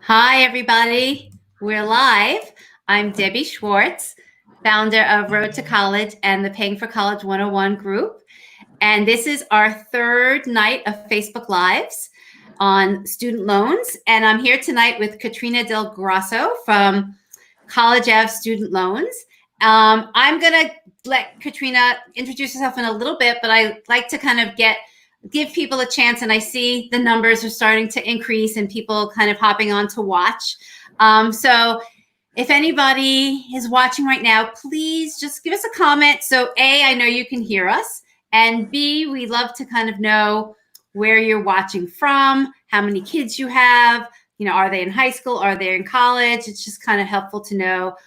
Hi, everybody. We're live. I'm Debbie Schwartz, founder of Road to College and the Paying for College 101 group. And this is our third night of Facebook Lives on student loans. And I'm here tonight with Katrina Delgrosso from College Ave Student Loans. I'm going to let Katrina introduce herself in a little bit, but I like to kind of give people a chance, and I see the numbers are starting to increase and people kind of hopping on to watch. So if anybody is watching right now, please just give us a comment. So A, I know you can hear us, and B, we love to kind of know where you're watching from, how many kids you have, are they in high school, are they in college? It's just kind of helpful to know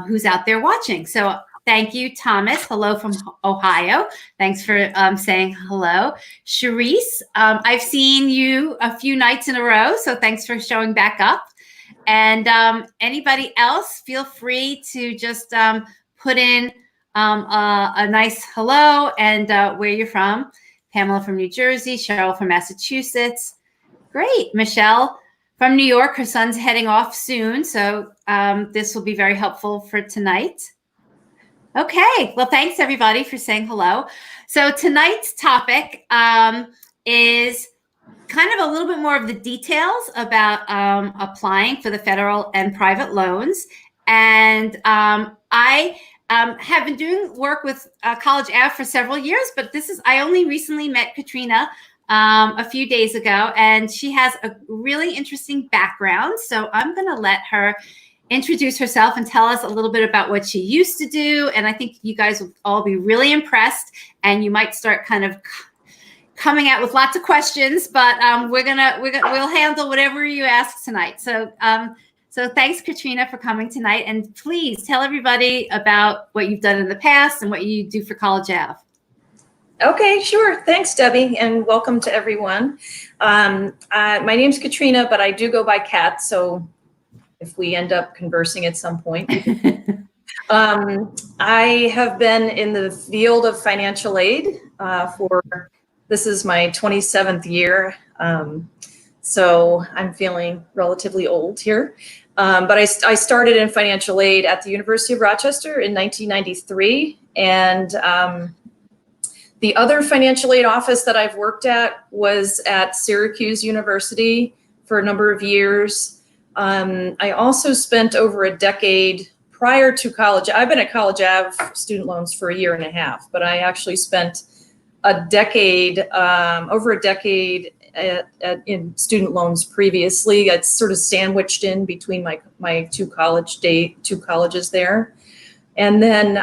who's out there watching. So thank you, Thomas. Hello from Ohio. Thanks for saying hello. Sharice, I've seen you a few nights in a row, so thanks for showing back up. And anybody else, feel free to just put in a nice hello and where you're from. Pamela from New Jersey, Cheryl from Massachusetts. Great. Michelle from New York. Her son's heading off soon, so this will be very helpful for tonight. Okay, well, thanks everybody for saying hello. So tonight's topic is kind of a little bit more of the details about applying for the federal and private loans. And I have been doing work with College Ave for several years, but I only recently met Katrina a few days ago, and she has a really interesting background. So I'm going to let her introduce herself and tell us a little bit about what she used to do. And I think you guys will all be really impressed, and you might start kind of coming out with lots of questions, but we'll handle whatever you ask tonight. So thanks, Katrina, for coming tonight. And please tell everybody about what you've done in the past and what you do for College Ave. Okay, sure. Thanks, Debbie, and welcome to everyone. My name's Katrina, but I do go by Kat, so if we end up conversing at some point. I have been in the field of financial aid this is my 27th year. So I'm feeling relatively old here. But I started in financial aid at the University of Rochester in 1993. And the other financial aid office that I've worked at was at Syracuse University for a number of years. I also spent over a decade prior to college. I've been at College Ave Student Loans for a year and a half, but I actually spent over a decade in student loans previously. It's sort of sandwiched in between my two colleges there. And then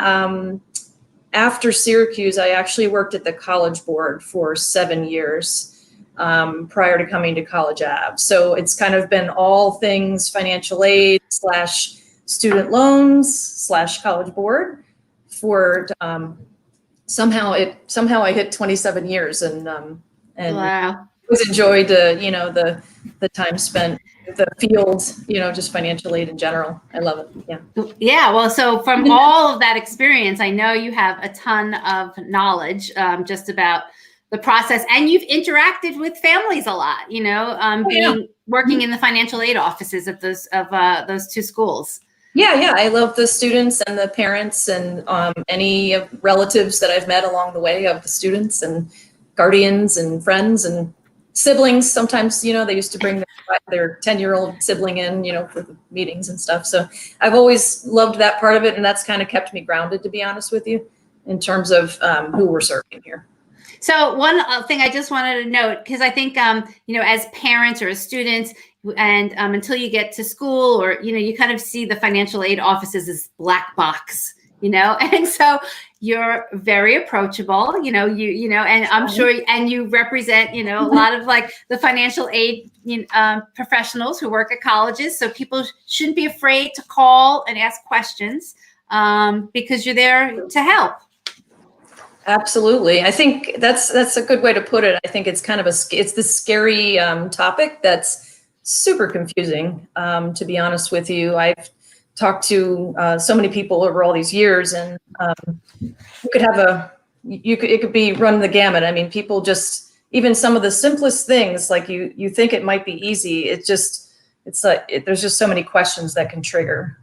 after Syracuse, I actually worked at the College Board for 7 years. Prior to coming to College Ave. So it's kind of been all things financial aid / student loans / College Board for somehow I hit 27 years and Wow. was enjoyed the time spent with the field, just financial aid in general. I love it. Yeah. Yeah. Well, so from all of that experience, I know you have a ton of knowledge just about the process, and you've interacted with families a lot, working in the financial aid offices of those two schools. Yeah. I love the students and the parents and any relatives that I've met along the way of the students and guardians and friends and siblings. Sometimes, they used to bring their 10-year-old sibling in, for the meetings and stuff. So I've always loved that part of it. And that's kind of kept me grounded, to be honest with you, in terms of who we're serving here. So one thing I just wanted to note, because I think, as parents or as students, and until you get to school or, you kind of see the financial aid offices as black box, and so you're very approachable, and I'm sure, and you represent, a lot of like the financial aid professionals who work at colleges. So people shouldn't be afraid to call and ask questions because you're there to help. Absolutely. I think that's a good way to put it. I think it's kind of it's this scary topic that's super confusing, to be honest with you. I've talked to so many people over all these years, and it could be run the gamut. I mean, people just, even some of the simplest things, like you think it might be easy, it just it's like, there's just so many questions that can trigger.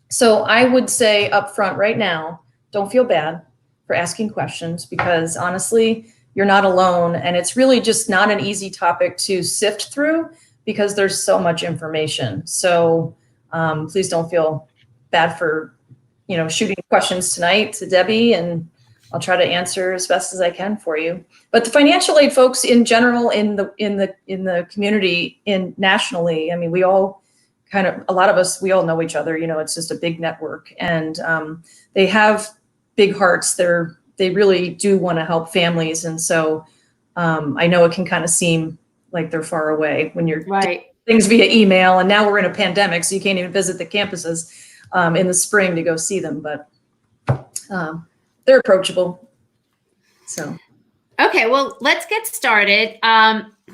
So I would say up front right now, don't feel bad for asking questions, because honestly, you're not alone. And it's really just not an easy topic to sift through because there's so much information. So please don't feel bad for, shooting questions tonight to Debbie, and I'll try to answer as best as I can for you. But the financial aid folks in general, in the community, nationally, I mean, we all a lot of us, we all know each other. It's just a big network, and they have big hearts. They really do want to help families, and so I know it can kind of seem like they're far away when you're right. doing things via email, and now we're in a pandemic, so you can't even visit the campuses in the spring to go see them. But they're approachable. So, okay, well, let's get started.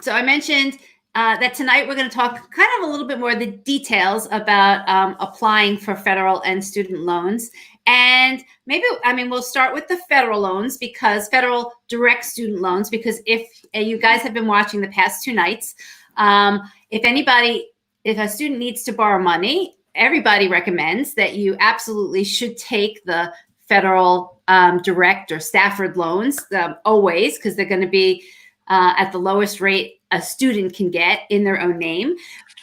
So I mentioned that tonight we're going to talk kind of a little bit more of the details about applying for federal and student loans. And maybe, we'll start with the federal loans, because federal direct student loans, because if you guys have been watching the past two nights, if a student needs to borrow money, everybody recommends that you absolutely should take the federal direct or Stafford loans always, because they're going to be at the lowest rate a student can get in their own name.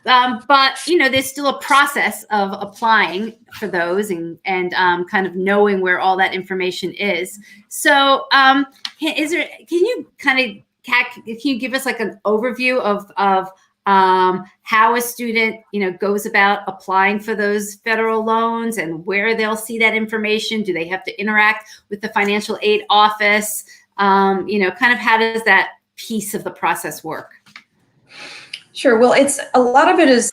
But there's still a process of applying for those and kind of knowing where all that information is. So can you give us like an overview of how a student goes about applying for those federal loans and where they'll see that information? Do they have to interact with the financial aid office? Kind of how does that piece of the process work? Sure. Well, a lot of it is,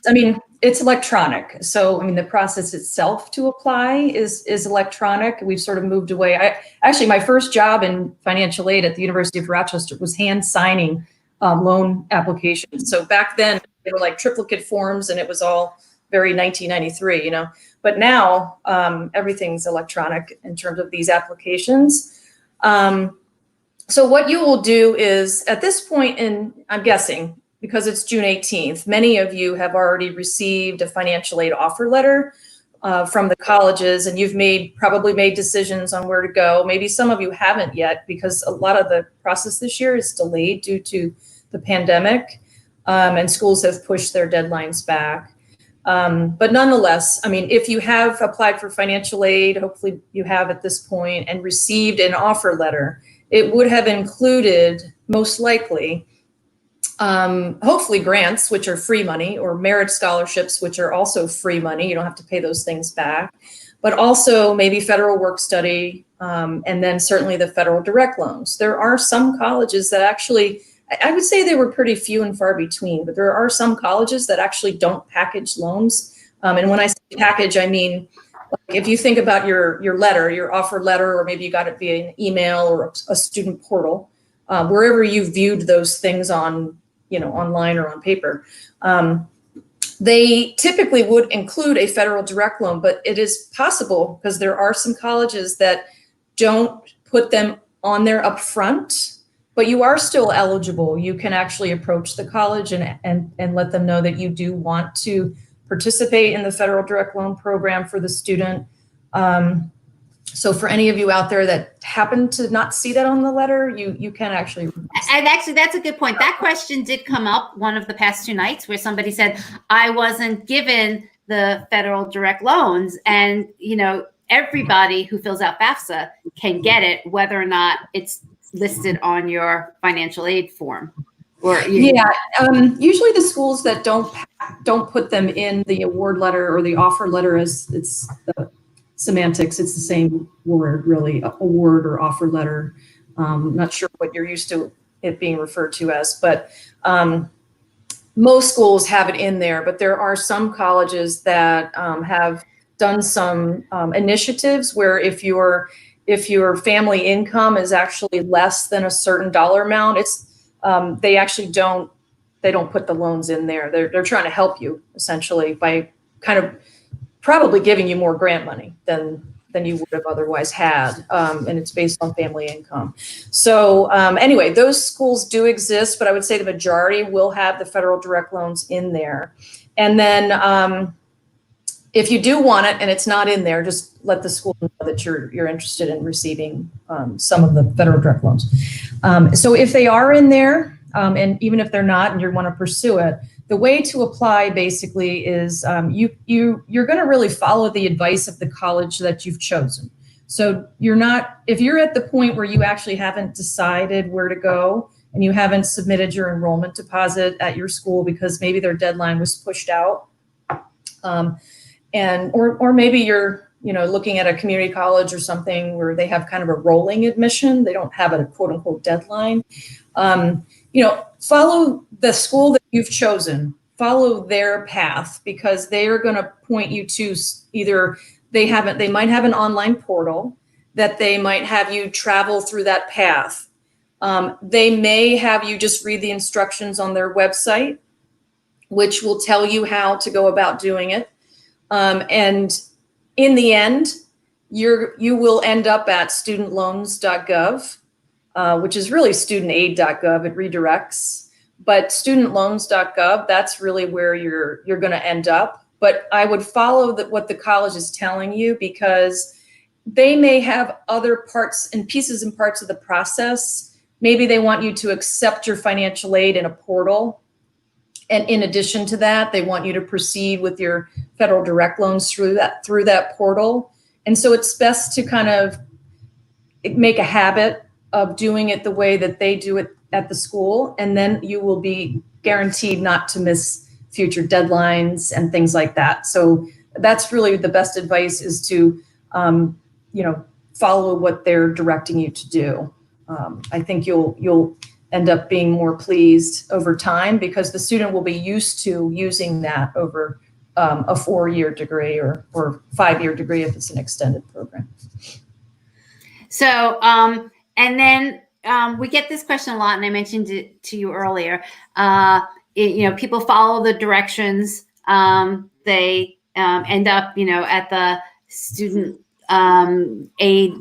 it's electronic. So, the process itself to apply is electronic. We've sort of moved away. My first job in financial aid at the University of Rochester was hand signing loan applications. So back then they were like triplicate forms, and it was all very 1993, But now everything's electronic in terms of these applications. So what you will do is, at this point I'm guessing, because it's June 18th, many of you have already received a financial aid offer letter from the colleges, and you've probably made decisions on where to go. Maybe some of you haven't yet, because a lot of the process this year is delayed due to the pandemic, and schools have pushed their deadlines back. But nonetheless, if you have applied for financial aid, hopefully you have at this point, and received an offer letter, it would have included, most likely, hopefully grants, which are free money, or merit scholarships, which are also free money. You don't have to pay those things back, but also maybe federal work study, and then certainly the federal direct loans. There are some colleges that actually, I would say they were pretty few and far between, but there are some colleges that actually don't package loans. And when I say package, I mean, like, if you think about your letter, your offer letter, or maybe you got it via an email or a student portal, wherever you viewed those things online or on paper, they typically would include a federal direct loan. But it is possible, because there are some colleges that don't put them on there up front, but you are still eligible. You can actually approach the college and let them know that you do want to participate in the federal direct loan program for the student. So for any of you out there that happen to not see that on the letter, you can actually. And actually, that's a good point. That question did come up one of the past two nights, where somebody said, I wasn't given the federal direct loans. And, everybody who fills out FAFSA can get it, whether or not it's listed on your financial aid form. Usually the schools that don't put them in the award letter or the offer letter, as it's the semantics, it's the same word, really, award or offer letter. Not sure what you're used to it being referred to as, but most schools have it in there. But there are some colleges that have done some initiatives where if your family income is actually less than a certain dollar amount, they actually don't put the loans in there. They're trying to help you, essentially, by kind of probably giving you more grant money than than you would have otherwise had, and it's based on family income. So anyway, those schools do exist, but I would say the majority will have the federal direct loans in there. And then if you do want it and it's not in there, just let the school know that you're interested in receiving some of the federal direct loans. So if they are in there, and even if they're not and you want to pursue it, the way to apply basically is you're going to really follow the advice of the college that you've chosen. So if you're at the point where you actually haven't decided where to go and you haven't submitted your enrollment deposit at your school because maybe their deadline was pushed out, or maybe you're looking at a community college or something where they have kind of a rolling admission, they don't have a quote unquote deadline. Follow the school that you've chosen, follow their path, because they are going to point you to either they might have an online portal that they might have you travel through that path. They may have you just read the instructions on their website, which will tell you how to go about doing it. And in the end, you will end up at studentloans.gov. Which is really studentaid.gov. It redirects, but studentloans.gov, that's really where you're going to end up. But I would follow what the college is telling you, because they may have other parts and pieces and parts of the process. Maybe they want you to accept your financial aid in a portal. And in addition to that, they want you to proceed with your federal direct loans through that portal. And so it's best to kind of make a habit of doing it the way that they do it at the school, and then you will be guaranteed not to miss future deadlines and things like that. So that's really the best advice, is to follow what they're directing you to do. I think you'll end up being more pleased over time, because the student will be used to using that over a 4-year degree or 5-year degree if it's an extended program. So and then we get this question a lot, and I mentioned it to you earlier. People follow the directions. They end up, at the student aid,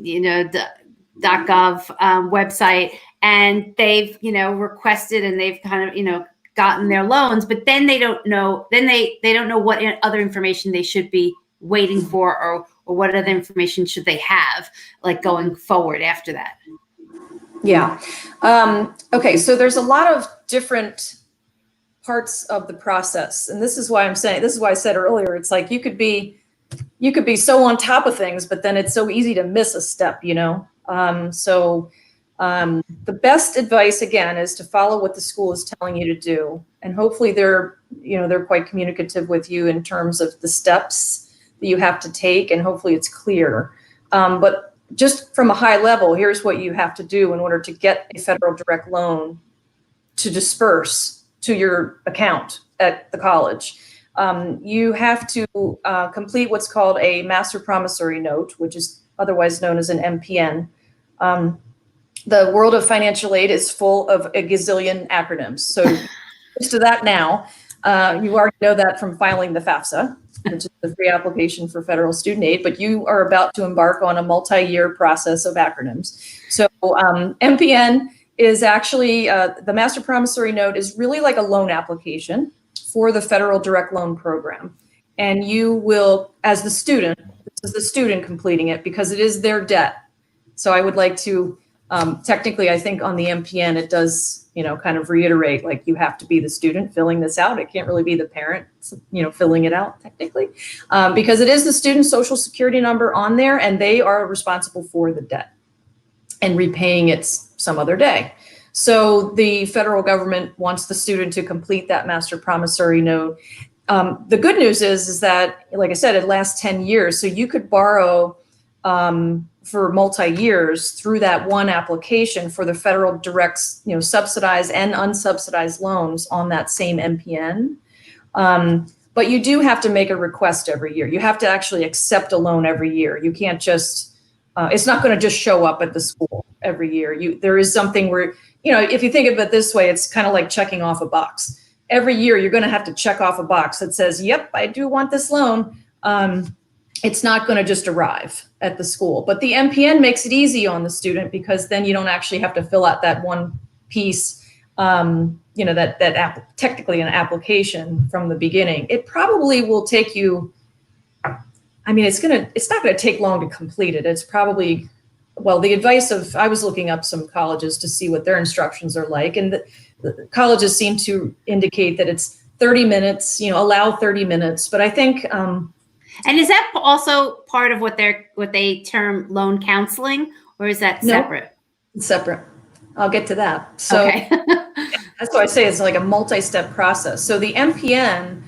.gov website, and they've, requested, and they've kind of, gotten their loans, but then they don't know. Then they don't know what other information they should be waiting for, or what other information should they have, like, going forward after that. Yeah. Okay. So there's a lot of different parts of the process. And this is why I said earlier, it's like you could be so on top of things, but then it's so easy to miss a step, So the best advice, again, is to follow what the school is telling you to do. And hopefully they're quite communicative with you in terms of the steps that you have to take, and hopefully it's clear. But just from a high level, here's what you have to do in order to get a federal direct loan to disperse to your account at the college. You have to complete what's called a master promissory note, which is otherwise known as an MPN. The world of financial aid is full of a gazillion acronyms. So used to that now. You already know that from filing the FAFSA, which is the free application for federal student aid, but you are about to embark on a multi-year process of acronyms. So MPN is actually, the master promissory note is really like a loan application for the federal direct loan program. And you will, as the student, this is the student completing it, because it is their debt. So I would like to, technically, I think on the MPN, it does, kind of reiterate, like, you have to be the student filling this out. It can't really be the parent, filling it out technically, because it is the student's social security number on there, and they are responsible for the debt and repaying it some other day. So the federal government wants the student to complete that master promissory note. The good news is that, like I said, it lasts 10 years. So you could borrow for multi-years through that one application for the federal direct, subsidized and unsubsidized loans on that same MPN. But you do have to make a request every year. You have to actually accept a loan every year. You can't just, it's not going to just show up at the school every year. There is something where, if you think of it this way, it's kind of like checking off a box. Every year, you're going to have to check off a box that says, yep, I do want this loan. it's not going to just arrive at the school. But the MPN makes it easy on the student because then you don't actually have to fill out that one piece, technically an application from the beginning. It probably will take you, it's not going to take long to complete it. It's probably, well, I was looking up some colleges to see what their instructions are like. And the colleges seem to indicate that it's 30 minutes, allow 30 minutes. But I think, and is that also part of what they term loan counseling, or is that separate? No, it's separate. I'll get to that. So okay. That's why I say it's like a multi-step process. So the MPN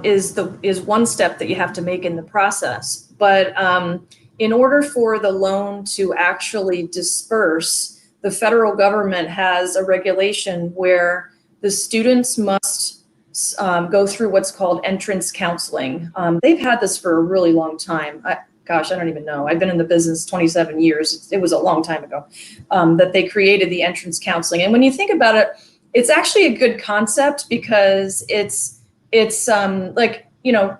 is one step that you have to make in the process. But in order for the loan to actually disperse, the federal government has a regulation where the students must go through what's called entrance counseling. They've had this for a really long time. I don't even know. I've been in the business 27 years. It was a long time ago that they created the entrance counseling. And when you think about it, it's actually a good concept because it's like,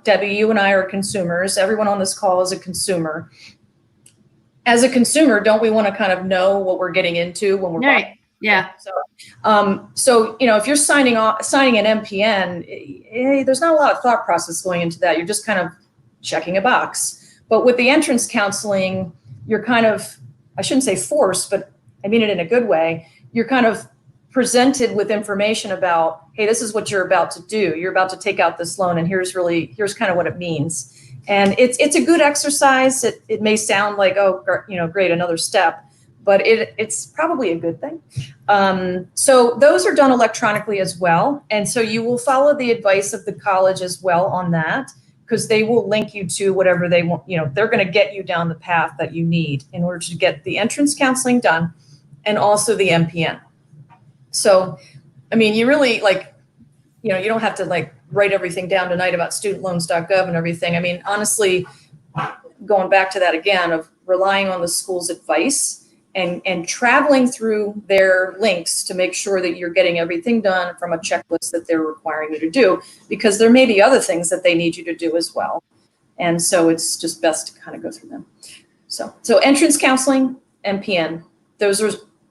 Debbie, you and I are consumers. Everyone on this call is a consumer. As a consumer, don't we want to kind of know what we're getting into when we're buying? Yeah. So if you're signing an MPN, there's not a lot of thought process going into that. You're just kind of checking a box. But with the entrance counseling, you're kind of, I shouldn't say forced, but I mean it in a good way. You're kind of presented with information about, hey, this is what you're about to do. You're about to take out this loan, and here's kind of what it means. And it's a good exercise. It may sound like, oh, great, another step. But it's probably a good thing. So those are done electronically as well. And so you will follow the advice of the college as well on that, because they will link you to whatever they want. They're going to get you down the path that you need in order to get the entrance counseling done and also the MPN. So, you really you don't have to write everything down tonight about studentloans.gov and everything. Honestly, going back to that again of relying on the school's advice and traveling through their links to make sure that you're getting everything done from a checklist that they're requiring you to do, because there may be other things that they need you to do as well. And so it's just best to kind of go through them. So entrance counseling, MPN, those are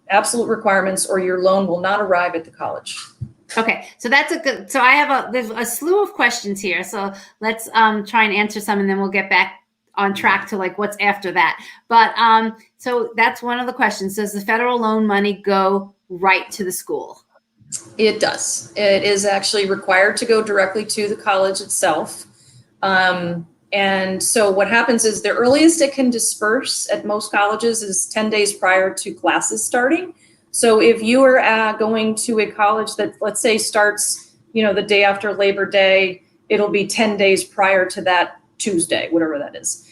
absolute requirements, or your loan will not arrive at the college. Okay, so that's so I have there's a slew of questions here. So let's try and answer some, and then we'll get back on track to what's after that. But so that's one of the questions. Does the federal loan money go right to the school? It does. It is actually required to go directly to the college itself. And so what happens is the earliest it can disperse at most colleges is 10 days prior to classes starting. So if you are going to a college that, let's say, starts, the day after Labor Day, it'll be 10 days prior to that Tuesday, whatever that is.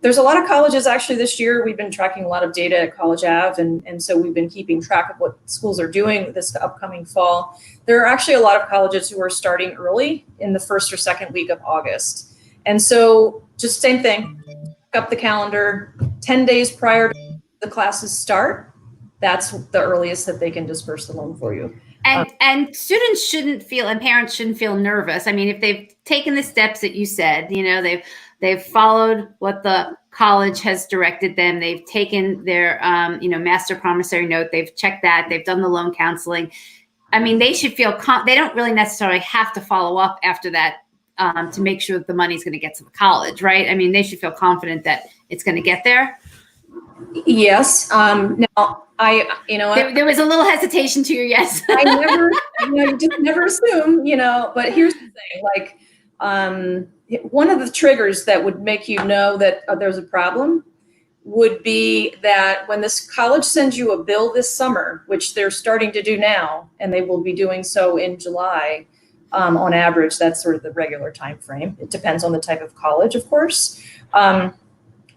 There's a lot of colleges actually this year. We've been tracking a lot of data at College Ave, and so we've been keeping track of what schools are doing this upcoming fall. There are actually a lot of colleges who are starting early in the first or second week of August. And so just same thing, pick up the calendar, 10 days prior to the classes start. That's the earliest that they can disperse the loan for you. And students shouldn't feel, and parents shouldn't feel nervous. If they've taken the steps that you said, they've followed what the college has directed them. They've taken their, master promissory note. They've checked that. They've done the loan counseling. They should feel, they don't really necessarily have to follow up after that to make sure that the money's going to get to the college, right? They should feel confident that it's going to get there. Yes. Now, there was a little hesitation to your yes. you just never assume, but here's the thing, one of the triggers that would make you know that there's a problem would be that when this college sends you a bill this summer, which they're starting to do now, and they will be doing so in July, on average, that's sort of the regular time frame. It depends on the type of college, of course.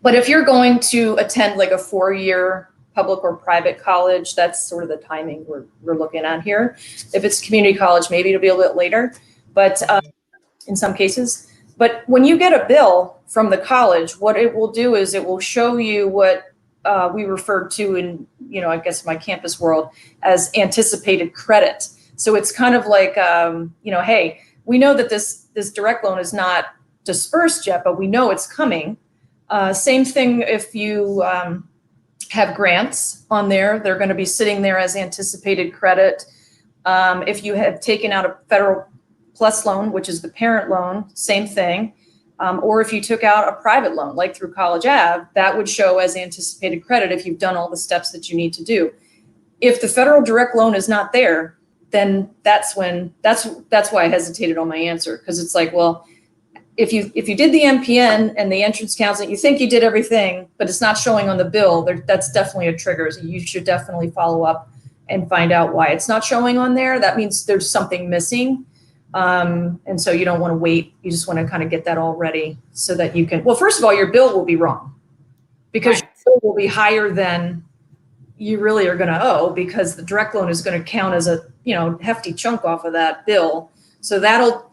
But if you're going to attend a 4-year public or private college, that's sort of the timing we're looking at here. If it's community college, maybe it'll be a little bit later, but in some cases. But when you get a bill from the college, what it will do is it will show you what we refer to in, I guess my campus world as anticipated credit. So it's kind of like, hey, we know that this direct loan is not dispersed yet, but we know it's coming. Same thing if you have grants on there, they're going to be sitting there as anticipated credit. If you have taken out a federal plus loan, which is the parent loan, same thing. Or if you took out a private loan, like through College Ave, that would show as anticipated credit if you've done all the steps that you need to do. If the federal direct loan is not there, then that's why I hesitated on my answer, because it's like, well, if you did the MPN and the entrance counseling, you think you did everything, but it's not showing on the bill, that's definitely a trigger. So you should definitely follow up and find out why it's not showing on there. That means there's something missing. And so you don't want to wait. You just want to kind of get that all ready so that you can, well, first of all, your bill will be wrong because Right. your bill will be higher than you really are going to owe, because the direct loan is going to count as a, hefty chunk off of that bill. So that'll,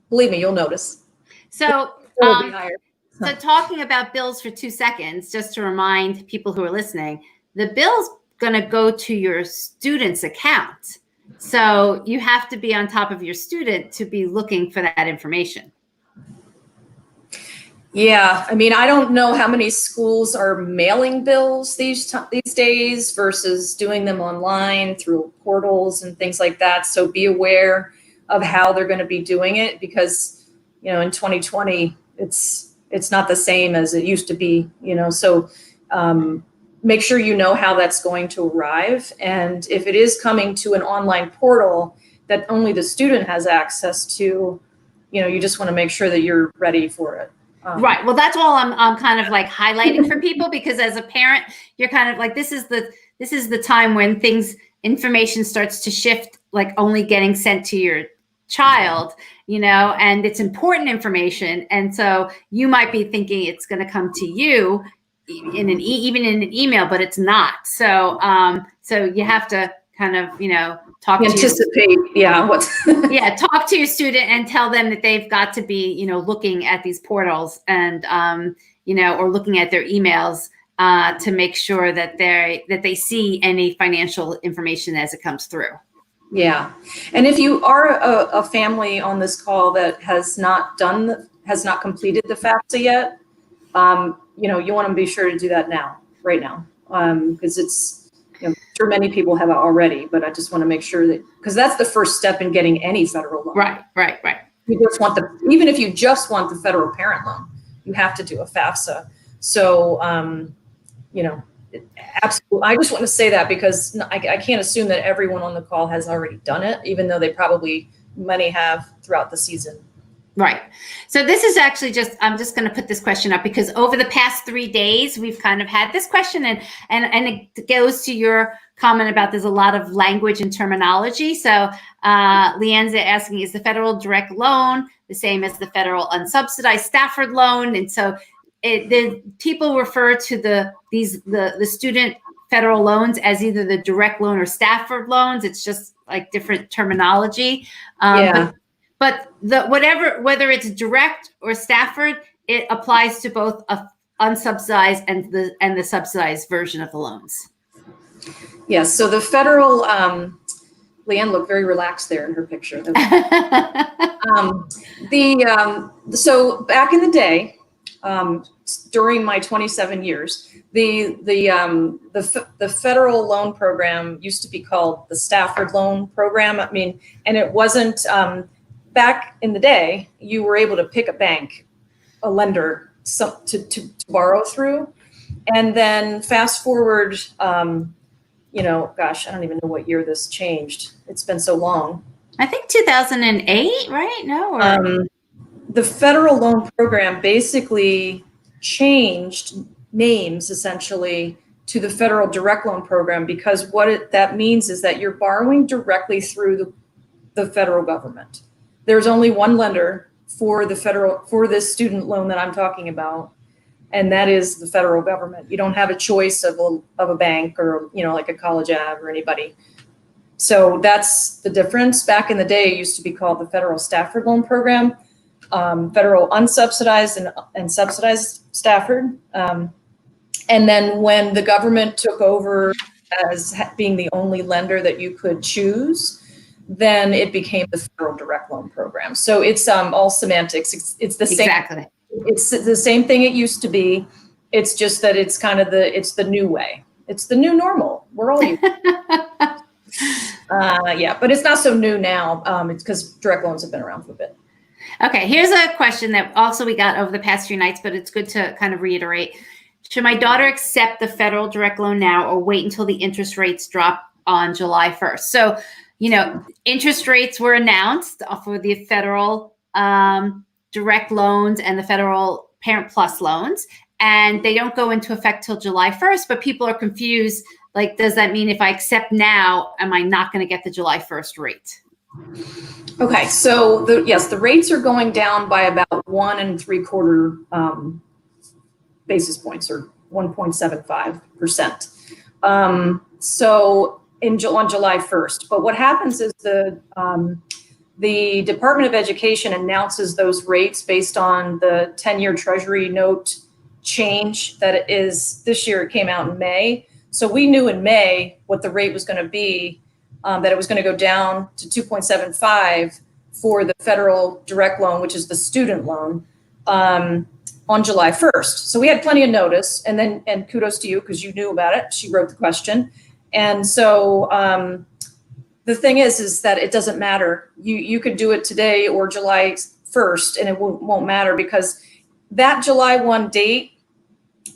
believe me, you'll notice. So, It will be higher. so talking about bills for 2 seconds, just to remind people who are listening, the bill's going to go to your student's account. So you have to be on top of your student to be looking for that information. Yeah, I mean, I don't know how many schools are mailing bills these days versus doing them online through portals and things like that. So be aware of how they're going to be doing it, because in 2020 it's not the same as it used to be. So make sure you know how that's going to arrive, and if it is coming to an online portal that only the student has access to, you just want to make sure that you're ready for it. Right. Well, that's all I'm kind of like highlighting for people, because as a parent, you're kind of like, this is the time when information starts to shift, like only getting sent to your child, and it's important information. And so you might be thinking it's going to come to you in even in an email, but it's not. So, so you have to kind of, talk Anticipate, talk to your student and tell them that they've got to be, looking at these portals and, or looking at their emails to make sure that they see any financial information as it comes through. Yeah. And if you are a family on this call that has not completed the FAFSA yet, you want to be sure to do that right now, because it's, sure many people have it already, but I just want to make sure that, because that's the first step in getting any federal loan. Right. You just want even if you just want the federal parent loan, you have to do a FAFSA. So, absolutely. I just want to say that because I can't assume that everyone on the call has already done it, even though many have throughout the season. Right. So this is actually I'm just going to put this question up because over the past 3 days, we've kind of had this question and it goes to your comment about there's a lot of language and terminology. So Leanne's asking, is the federal direct loan the same as the federal unsubsidized Stafford loan? And so the people refer to the student federal loans as either the direct loan or Stafford loans. It's just like different terminology. But whether it's direct or Stafford, it applies to both a unsubsidized and the subsidized version of the loans. Yes. So the federal, Leanne looked very relaxed there in her picture. So back in the day, during my 27 years, the federal loan program used to be called the Stafford loan program. I mean, and it wasn't. Back in the day, you were able to pick a lender to borrow through. And then fast forward, gosh, I don't even know what year this changed. It's been so long. I think 2008, right? No. The federal loan program basically changed names essentially to the federal direct loan program, because that means is that you're borrowing directly through the federal government. There's only one lender for this student loan that I'm talking about, and that is the federal government. You don't have a choice of a bank or, like a College Ave or anybody. So that's the difference. Back in the day, it used to be called the federal Stafford loan program, federal unsubsidized and subsidized Stafford. And then when the government took over as being the only lender that you could choose, then it became the federal direct loan program. So it's all semantics. It's the same. Exactly. It's the same thing it used to be. It's just that it's kind of it's the new way. It's the new normal. We're all used to it. Yeah, but it's not so new now. It's because direct loans have been around for a bit. Okay, here's a question that also we got over the past few nights, but it's good to kind of reiterate. Should my daughter accept the federal direct loan now or wait until the interest rates drop on July 1st? So, interest rates were announced for the federal direct loans and the federal Parent Plus loans, and they don't go into effect till July 1st, but people are confused. Like, does that mean if I accept now, am I not going to get the July 1st rate? Okay, so yes, the rates are going down by about 1 3/4 basis points, or 1.75%. So on July 1st. But what happens is the Department of Education announces those rates based on the 10-year Treasury note change that is this year. It came out in May. So we knew in May what the rate was going to be, that it was going to go down to 2.75 for the federal direct loan, which is the student loan, on July 1st. So we had plenty of notice, and kudos to you because you knew about it. She wrote the question. And so the thing is that it doesn't matter. You could do it today or July 1st, and it won't matter, because that July 1 date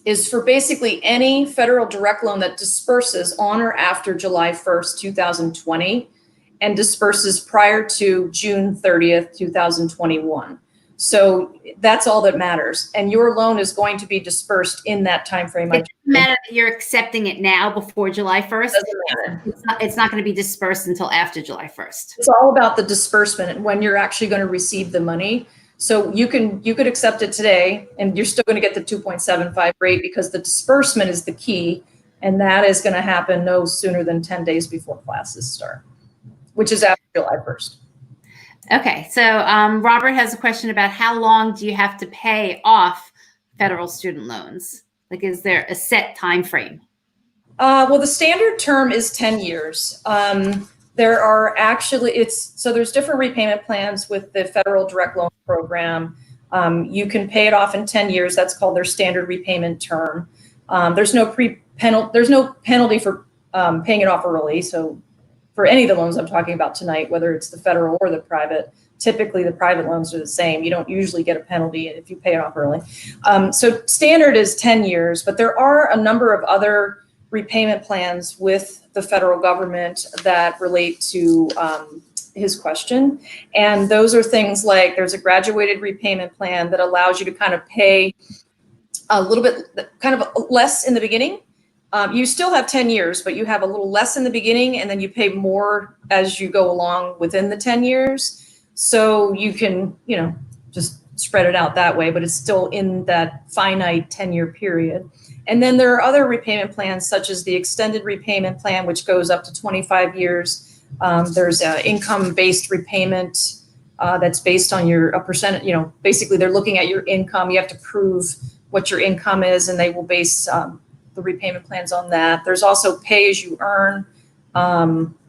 is for basically any federal direct loan that disperses on or after July 1st, 2020, and disperses prior to June 30th, 2021. So that's all that matters. And your loan is going to be dispersed in that time frame. It doesn't matter that you're accepting it now before July 1st. Doesn't matter. It's not going to be dispersed until after July 1st. It's all about the disbursement and when you're actually going to receive the money. So you could accept it today, and you're still going to get the 2.75 rate, because the disbursement is the key, and that is going to happen no sooner than 10 days before classes start, which is after July 1st. Okay, so Robert has a question about how long do you have to pay off federal student loans? Like, is there a set time frame? Well, the standard term is 10 years. There are actually, there's different repayment plans with the federal direct loan program. You can pay it off in 10 years. That's called their standard repayment term. There's no penalty for paying it off early. So for any of the loans I'm talking about tonight, whether it's the federal or the private, typically the private loans are the same. You don't usually get a penalty if you pay it off early. So standard is 10 years, but there are a number of other repayment plans with the federal government that relate to his question. And those are things like, there's a graduated repayment plan that allows you to kind of pay a little bit, kind of less in the beginning. You still have 10 years, but you have a little less in the beginning, and then you pay more as you go along within the 10 years. So you can, just spread it out that way, but it's still in that finite 10-year period. And then there are other repayment plans, such as the extended repayment plan, which goes up to 25 years. There's an income-based repayment that's based on a percent, basically they're looking at your income. You have to prove what your income is, and they will base the repayment plans on that. There's also pay-as-you-earn,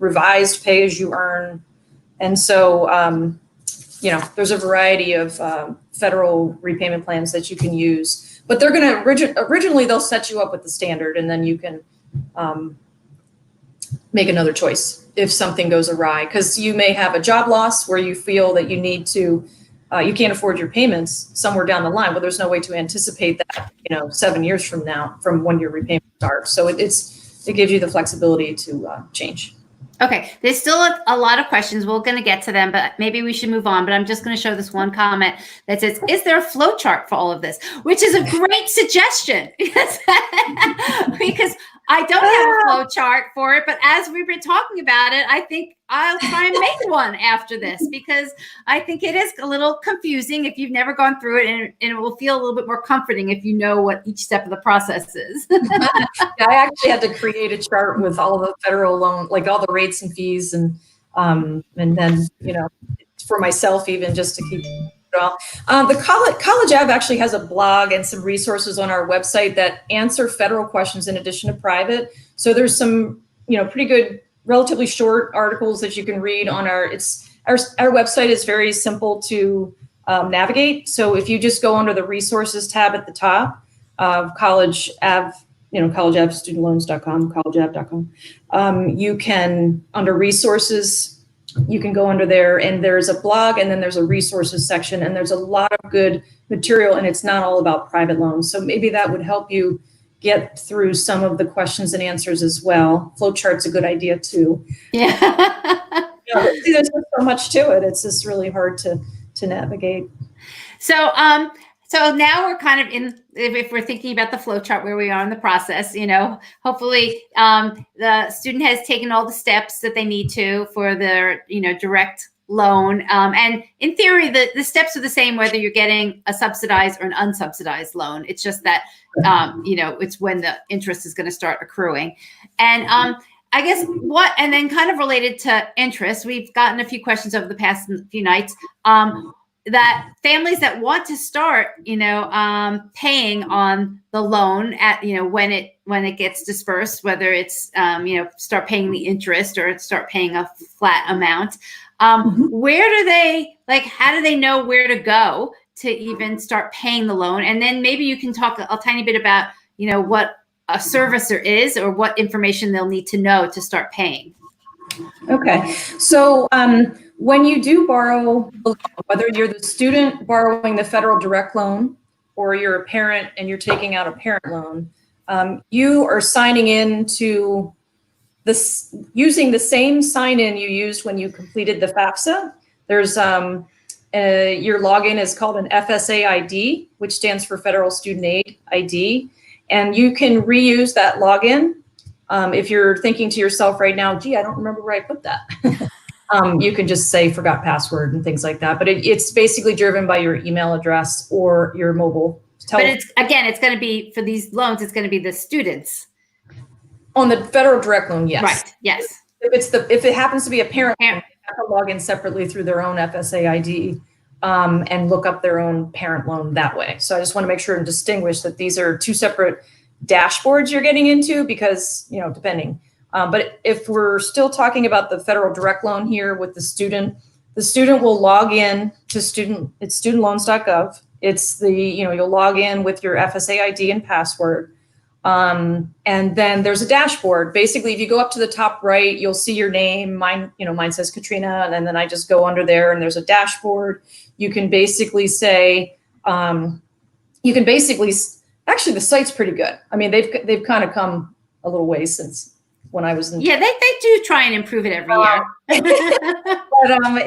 revised pay-as-you-earn. And so, there's a variety of federal repayment plans that you can use. But they're going to originally they'll set you up with the standard, and then you can make another choice if something goes awry, because you may have a job loss where you feel that you need to, you can't afford your payments somewhere down the line. Well, there's no way to anticipate that, 7 years from now, from when your repayment starts. So it gives you the flexibility to change. Okay, there's still a lot of questions. We're going to get to them, but maybe we should move on. But I'm just going to show this one comment that says, is there a flow chart for all of this? Which is a great suggestion because I don't have a flow chart for it. But as we've been talking about it, I think I'll try and make one after this, because I think it is a little confusing if you've never gone through it, and it will feel a little bit more comforting if you know what each step of the process is. I actually had to create a chart with all the federal loan, like all the rates and fees, and then for myself, even just to keep it all. The College Ave actually has a blog and some resources on our website that answer federal questions in addition to private. So there's some pretty good relatively short articles that you can read on our website is very simple to navigate. So if you just go under the resources tab at the top of College Ave, collegeavestudentloans.com, collegeave.com, you can, under resources, you can go under there, and there's a blog, and then there's a resources section, and there's a lot of good material, and it's not all about private loans. So maybe that would help you get through some of the questions and answers as well. Flowchart's a good idea too. Yeah. See, there's just so much to it. It's just really hard to navigate. So, so now we're kind of in, if we're thinking about the flow chart where we are in the process, hopefully the student has taken all the steps that they need to for their, direct loan. And in theory, the steps are the same, whether you're getting a subsidized or an unsubsidized loan. It's just that, it's when the interest is going to start accruing. And I guess and then kind of related to interest, we've gotten a few questions over the past few nights, that families that want to start, paying on the loan at, when it gets dispersed, whether it's, start paying the interest or start paying a flat amount. Where do they, how do they know where to go to even start paying the loan? And then maybe you can talk a tiny bit about, what a servicer is or what information they'll need to know to start paying. Okay. So when you do borrow, whether you're the student borrowing the federal direct loan or you're a parent and you're taking out a parent loan, you are signing in to this using the same sign-in you used when you completed the FAFSA. There's your login is called an FSA ID, which stands for Federal Student Aid ID. And you can reuse that login. If you're thinking to yourself right now, gee, I don't remember where I put that. You can just say forgot password and things like that. But it's basically driven by your email address or your mobile telephone. But it's going to be, for these loans, it's going to be the students. On the federal direct loan, yes. Right, yes. If it happens to be a parent, they have to log in separately through their own FSA ID and look up their own parent loan that way. So I just want to make sure and distinguish that these are two separate dashboards you're getting into because, depending. But if we're still talking about the federal direct loan here with the student will log in to it's studentloans.gov. It's you'll log in with your FSA ID and password. And then there's a dashboard. Basically, if you go up to the top right, you'll see your name. Mine says Katrina, and then I just go under there and there's a dashboard. You can basically say, actually the site's pretty good. I mean, they've kind of come a little ways since when I was in. Yeah, they do try and improve it every year. But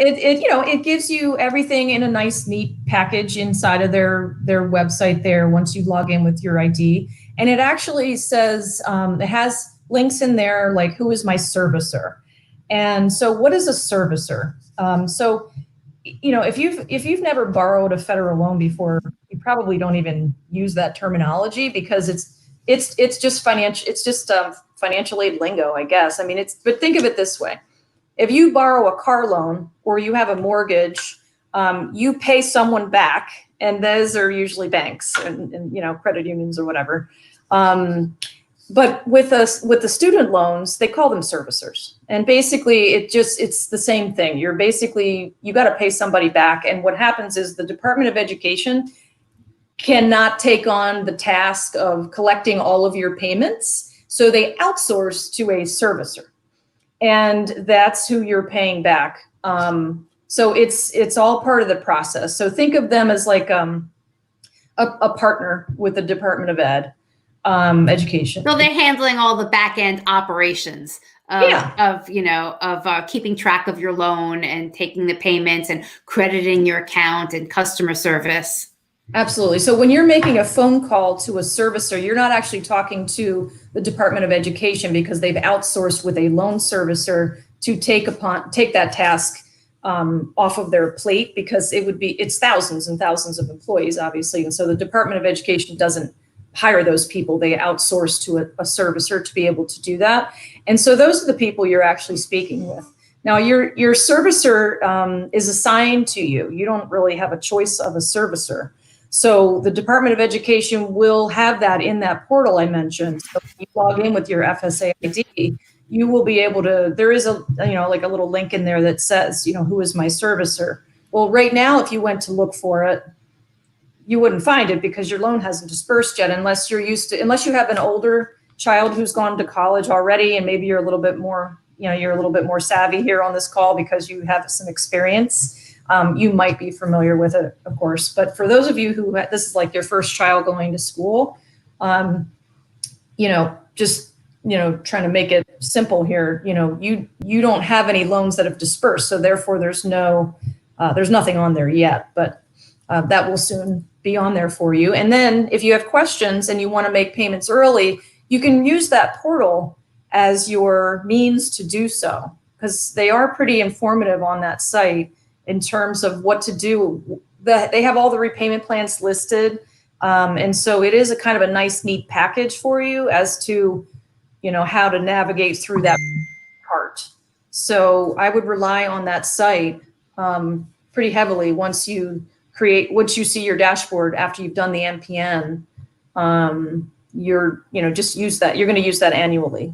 it gives you everything in a nice, neat package inside of their website there once you log in with your ID. And it actually says, it has links in there like who is my servicer. And so what is a servicer? If you've never borrowed a federal loan before, you probably don't even use that terminology because it's just financial aid lingo, I guess. I mean, but think of it this way. If you borrow a car loan or you have a mortgage, you pay someone back, and those are usually banks and credit unions or whatever. But with the student loans, they call them servicers. And basically it's the same thing. You got to pay somebody back. And what happens is the Department of Education cannot take on the task of collecting all of your payments. So they outsource to a servicer. And that's who you're paying back. So it's all part of the process. So think of them as like a partner with the Department of Education. So they're handling all the back end operations of keeping track of your loan and taking the payments and crediting your account and customer service. Absolutely. So when you're making a phone call to a servicer, you're not actually talking to the Department of Education because they've outsourced with a loan servicer to take that task off of their plate because it's thousands and thousands of employees, obviously. And so the Department of Education doesn't hire those people. They outsource to a servicer to be able to do that. And so those are the people you're actually speaking with. Now, your servicer is assigned to you. You don't really have a choice of a servicer. So the Department of Education will have that in that portal I mentioned. So if you log in with your FSA ID, you will be able to, there is a, like a little link in there that says, who is my servicer? Well, right now, if you went to look for it, you wouldn't find it because your loan hasn't dispersed yet, unless unless you have an older child who's gone to college already, and maybe you're a little bit more, you're a little bit more savvy here on this call because you have some experience. You might be familiar with it, of course. But for those of you who this is like your first child going to school, just trying to make it simple here. You don't have any loans that have dispersed, so therefore there's nothing on there yet. But that will soon be on there for you. And then if you have questions and you want to make payments early, you can use that portal as your means to do so, because they are pretty informative on that site in terms of what to do. They have all the repayment plans listed. And so it is a kind of a nice, neat package for you as to, how to navigate through that part. So I would rely on that site pretty heavily once you see your dashboard after you've done the NPN. Just use that. You're going to use that annually.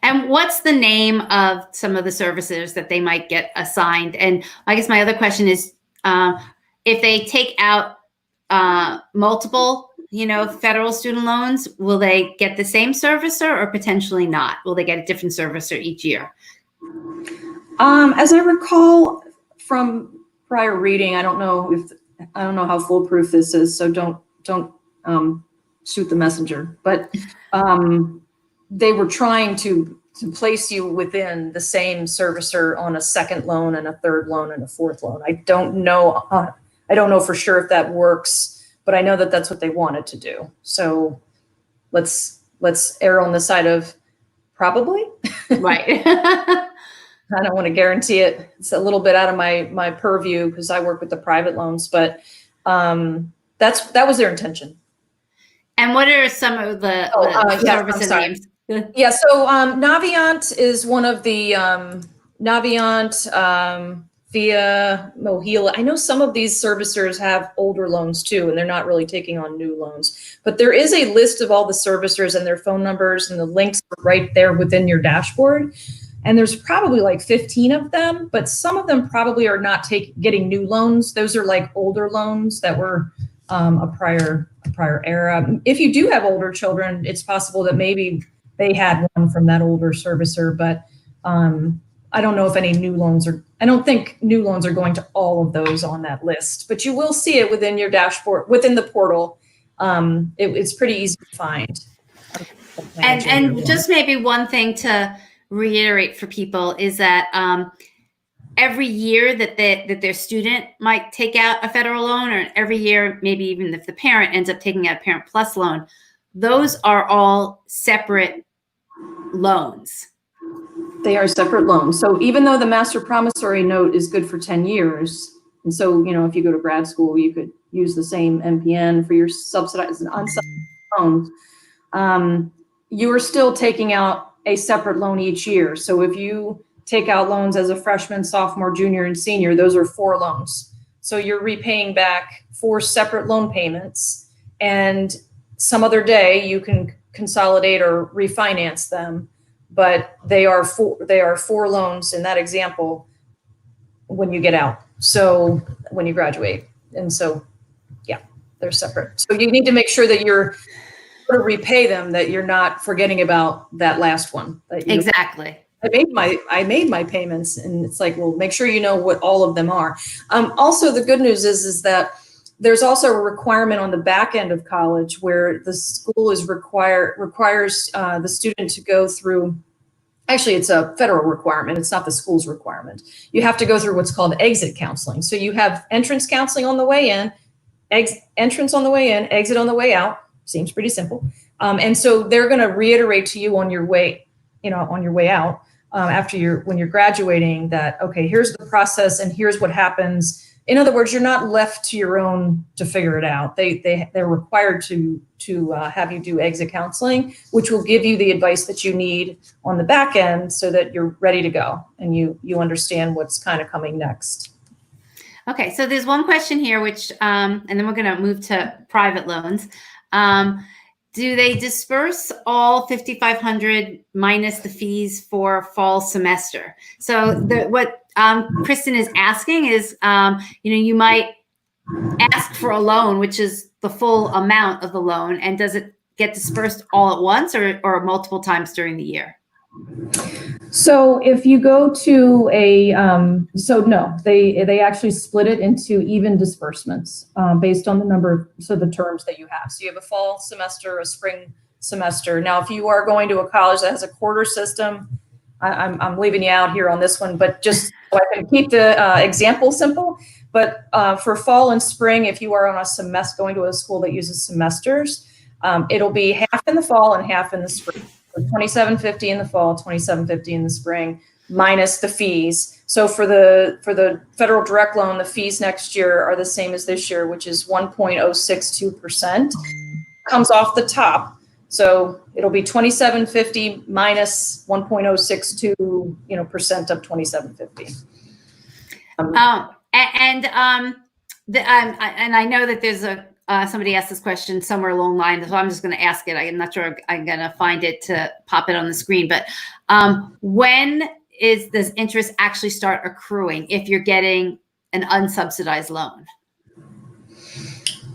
And what's the name of some of the services that they might get assigned? And I guess my other question is, if they take out multiple, federal student loans, will they get the same servicer or potentially not? Will they get a different servicer each year? As I recall from prior reading, I don't know how foolproof this is, so don't shoot the messenger. But they were trying to place you within the same servicer on a second loan and a third loan and a fourth loan. I don't know for sure if that works, but I know that that's what they wanted to do. So let's err on the side of probably. Right. I don't want to guarantee it. It's a little bit out of my purview because I work with the private loans, but that was their intention. And what are some of the service names? Yeah, so Navient is one of the Navient, Via, Mohila. I know some of these servicers have older loans too, and they're not really taking on new loans. But there is a list of all the servicers and their phone numbers, and the links are right there within your dashboard. And there's probably like 15 of them, but some of them probably are not getting new loans. Those are like older loans that were a prior era. If you do have older children, it's possible that maybe they had one from that older servicer, but I don't know if any new loans I don't think new loans are going to all of those on that list, but you will see it within your dashboard, within the portal. It's pretty easy to find. And just maybe one thing to reiterate for people is that every year that their student might take out a federal loan, or every year, maybe even if the parent ends up taking out a Parent Plus loan, those are all separate loans. They are separate loans. So even though the master promissory note is good for 10 years, and so, if you go to grad school, you could use the same NPN for your subsidized and unsubsidized loans, you are still taking out a separate loan each year. So if you take out loans as a freshman, sophomore, junior, and senior, those are 4 loans. So you're repaying back 4 separate loan payments, and some other day you can consolidate or refinance them, but they are 4 loans in that example when you get out. So when you graduate. And so, yeah, they're separate. So you need to make sure that you're going to repay them, that you're not forgetting about that last one. Exactly. I made my payments, and it's like, well, make sure you know what all of them are. Also, the good news is that there's also a requirement on the back end of college where the school requires the student to go through. Actually, it's a federal requirement. It's not the school's requirement. You have to go through what's called exit counseling. So you have entrance counseling on the way in, entrance on the way in, exit on the way out. Seems pretty simple. And so they're going to reiterate to you on your way, on your way out, when you're graduating, that, okay, here's the process and here's what happens. In other words, you're not left to your own to figure it out. They're required to have you do exit counseling, which will give you the advice that you need on the back end so that you're ready to go and you understand what's kind of coming next. Okay, so there's one question here, which, and then we're going to move to private loans. do they disperse all 5,500 minus the fees for fall semester? So what Kristen is asking is, you might ask for a loan, which is the full amount of the loan, and does it get dispersed all at once or multiple times during the year? So if you go to no, they actually split it into even disbursements based on the number of, the terms that you have. So you have a fall semester, a spring semester. Now, if you are going to a college that has a quarter system, I'm leaving you out here on this one, but just so I can keep the example simple. But for fall and spring, if you are on a semester, going to a school that uses semesters, it'll be half in the fall and half in the spring. So $2,750 in the fall, $2,750 in the spring, minus the fees. So for the federal direct loan, the fees next year are the same as this year, which is 1.062%. Comes off the top. So it'll be $2,750 minus 1.062, percent of $2,750. And I know that there's somebody asked this question somewhere along the line, so I'm just going to ask it. I'm not sure I'm going to find it to pop it on the screen, but when does interest actually start accruing if you're getting an unsubsidized loan?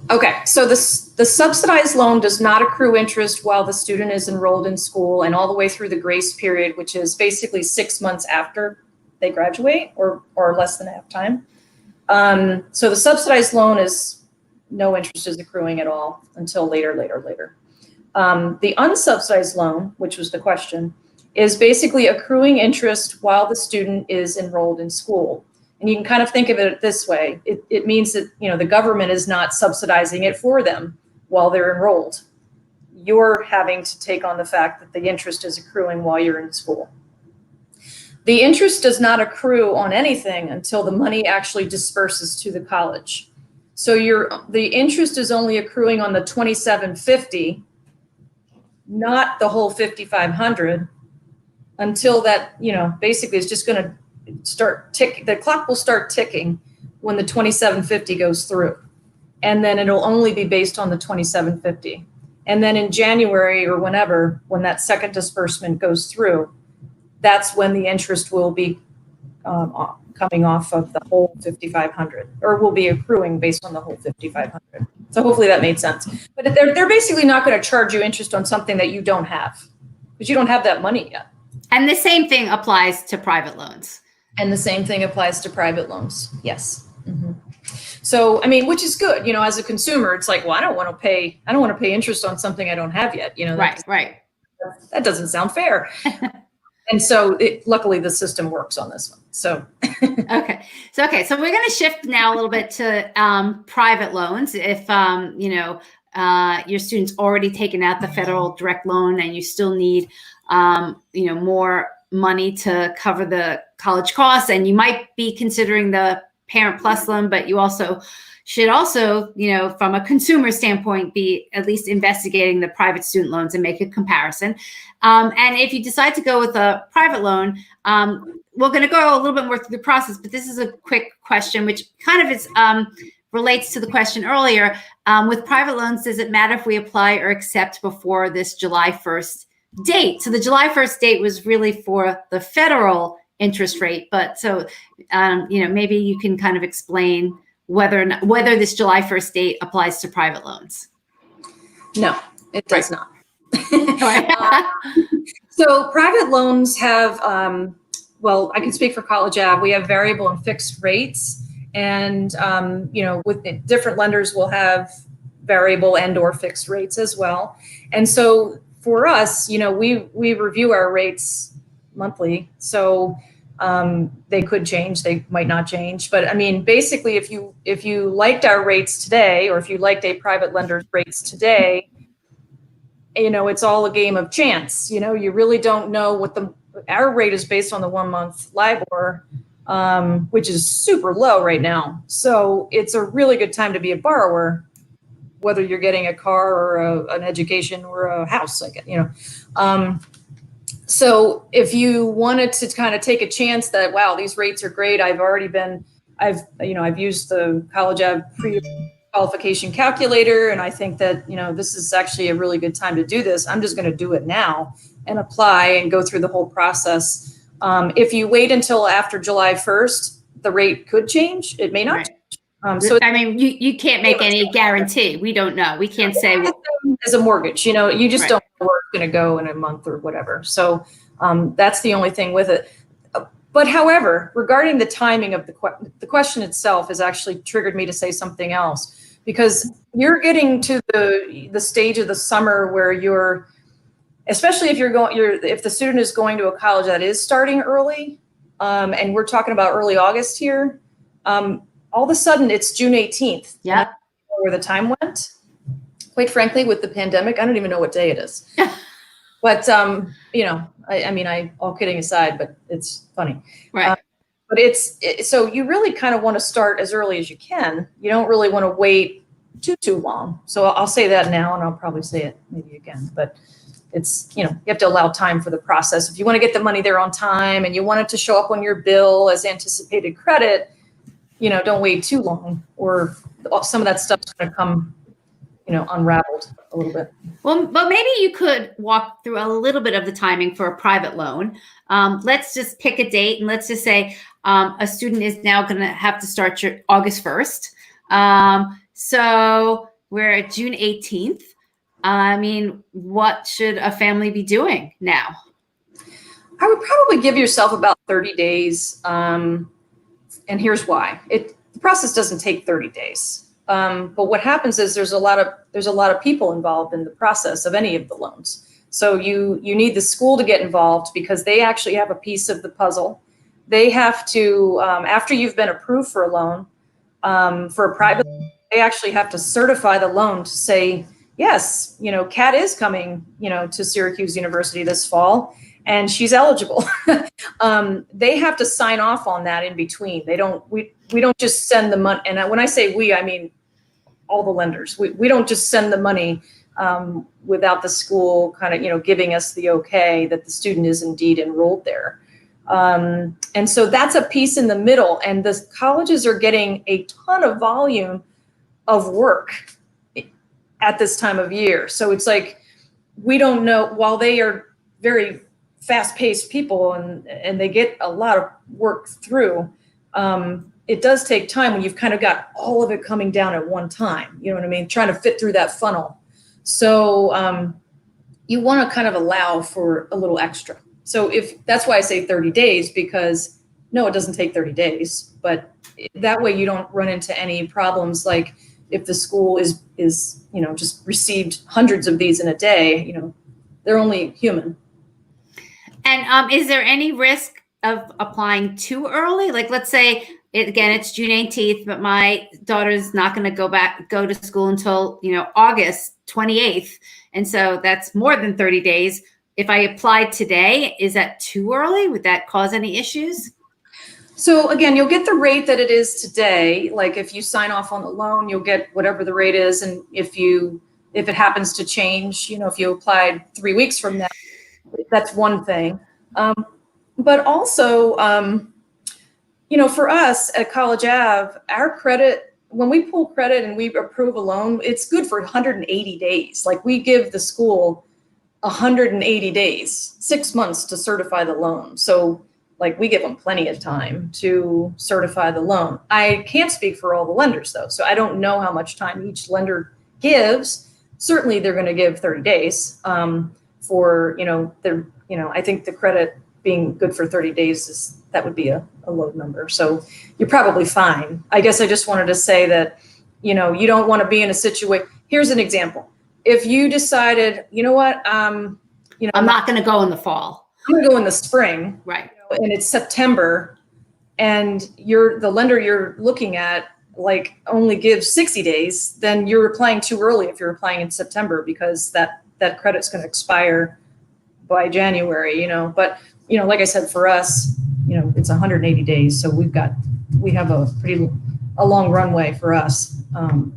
Okay, so the subsidized loan does not accrue interest while the student is enrolled in school and all the way through the grace period, which is basically 6 months after they graduate or less than half time. So the subsidized loan is no interest is accruing at all until later. The unsubsidized loan, which was the question, is basically accruing interest while the student is enrolled in school. And you can kind of think of it this way. It means that, the government is not subsidizing it for them while they're enrolled. You're having to take on the fact that the interest is accruing while you're in school. The interest does not accrue on anything until the money actually disperses to the college. So the interest is only accruing on the $2,750, not the whole $5,500, until that, basically it's just going to start ticking. The clock will start ticking when the $2,750 goes through. And then it'll only be based on the $2,750. And then in January or whenever, when that second disbursement goes through, that's when the interest will be coming off of the whole $5,500, or will be accruing based on the whole $5,500. So hopefully that made sense. But they're basically not going to charge you interest on something that you don't have, because you don't have that money yet. And the same thing applies to private loans. And the same thing applies to private loans. Yes. Mm-hmm. So, which is good, as a consumer, it's like, well, I don't want to pay interest on something I don't have yet, Right. That doesn't sound fair. And so luckily the system works on this one. So. Okay. So we're going to shift now a little bit to private loans. If, your student's already taken out the federal direct loan and you still need, more money to cover the college costs, and you might be considering the Parent Plus loan, but you should also, from a consumer standpoint, be at least investigating the private student loans and make a comparison. And if you decide to go with a private loan, we're going to go a little bit more through the process, but this is a quick question, which kind of is relates to the question earlier. With private loans, does it matter if we apply or accept before this July 1st date? So the July 1st date was really for the federal interest rate, but so, maybe you can kind of explain whether this July 1st date applies to private loans. No, it does not. So private loans have, I can speak for College Ave. We have variable and fixed rates, and with different lenders will have variable and or fixed rates as well. And so for us, we review our rates monthly. So they could change, they might not change. But basically, if you liked our rates today, or if you liked a private lender's rates today, it's all a game of chance. You really don't know what our rate is based on the 1 month LIBOR, which is super low right now. So it's a really good time to be a borrower, whether you're getting a car or an education or a house, so if you wanted to kind of take a chance that, wow, these rates are great. I've used the College Ave qualification calculator, and I think that, this is actually a really good time to do this. I'm just going to do it now and apply and go through the whole process. If you wait until after July 1st, the rate could change. It may not. Right. So I mean, you can't make any guarantee. We don't know. We can't say. As a mortgage, you just Right. don't know where it's going to go in a month or whatever. So that's the only thing with it. But however, regarding the timing of the question itself has actually triggered me to say something else, because you're getting to the stage of the summer where especially if the student is going to a college that is starting early, and we're talking about early August here, all of a sudden it's June 18th. Yeah. Where the time went. Quite frankly, with the pandemic, I don't even know what day it is. But, all kidding aside, but it's funny. Right. But so you really kind of want to start as early as you can. You don't really want to wait too long. So I'll say that now, and I'll probably say it maybe again, but it's, you have to allow time for the process. If you want to get the money there on time and you want it to show up on your bill as anticipated credit, don't wait too long, or some of that stuff's going to come, unraveled a little bit. Well, but maybe you could walk through a little bit of the timing for a private loan. Let's just pick a date, and let's just say a student is now going to have to start August 1st. So we're at June 18th. I mean, what should a family be doing now? I would probably give yourself about 30 days. And here's why. The process doesn't take 30 days. But what happens is there's a lot of people involved in the process of any of the loans. So you need the school to get involved, because they actually have a piece of the puzzle. They have to, after you've been approved for a loan, for a private, they actually have to certify the loan to say, yes, Kat is coming, to Syracuse University this fall, and she's eligible. They have to sign off on that in between. We don't just send the money. And when I say we, I mean all the lenders. We don't just send the money without the school kind of, giving us the okay that the student is indeed enrolled there. And so that's a piece in the middle, and the colleges are getting a ton of volume of work at this time of year. So it's like, we don't know, while they are very fast-paced people and they get a lot of work through, it does take time when you've kind of got all of it coming down at one time. You know what I mean? Trying to fit through that funnel. So you want to kind of allow for a little extra. So that's why I say 30 days, because no, it doesn't take 30 days, but that way you don't run into any problems. Like if the school is just received hundreds of these in a day, they're only human. And is there any risk of applying too early? Like, let's say it's June 18th, but my daughter's not going to go to school until, August 28th. And so that's more than 30 days. If I applied today, is that too early? Would that cause any issues? So again, you'll get the rate that it is today. Like if you sign off on the loan, you'll get whatever the rate is. And if it happens to change, if you applied 3 weeks from now, that's one thing. But also, for us at College Ave, our credit, when we pull credit and we approve a loan, it's good for 180 days. Like we give the school 180 days, 6 months to certify the loan. So like we give them plenty of time to certify the loan. I can't speak for all the lenders though. So I don't know how much time each lender gives. Certainly they're going to give 30 days for, I think the credit being good for 30 days that would be a low number. So you're probably fine. I guess I just wanted to say that, you don't want to be in a situation. Here's an example. If you decided, you know what, I'm not going to go in the fall. I'm going to go in the spring. Right. And it's September, and the lender you're looking at like only gives 60 days, then you're applying too early if you're applying in September, because that credit's going to expire by January, But, like I said, for us, it's 180 days. So we have a long runway for us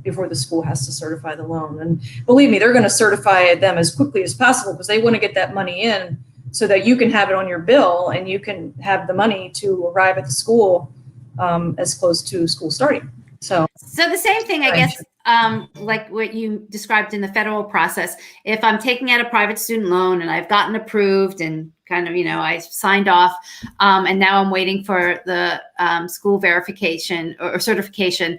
before the school has to certify the loan. And believe me, they're going to certify them as quickly as possible, because they want to get that money in so that you can have it on your bill and you can have the money to arrive at the school as close to school starting. So the same thing, I guess, like what you described in the federal process, if I'm taking out a private student loan and I've gotten approved and kind of, I signed off, and now I'm waiting for the school verification or certification,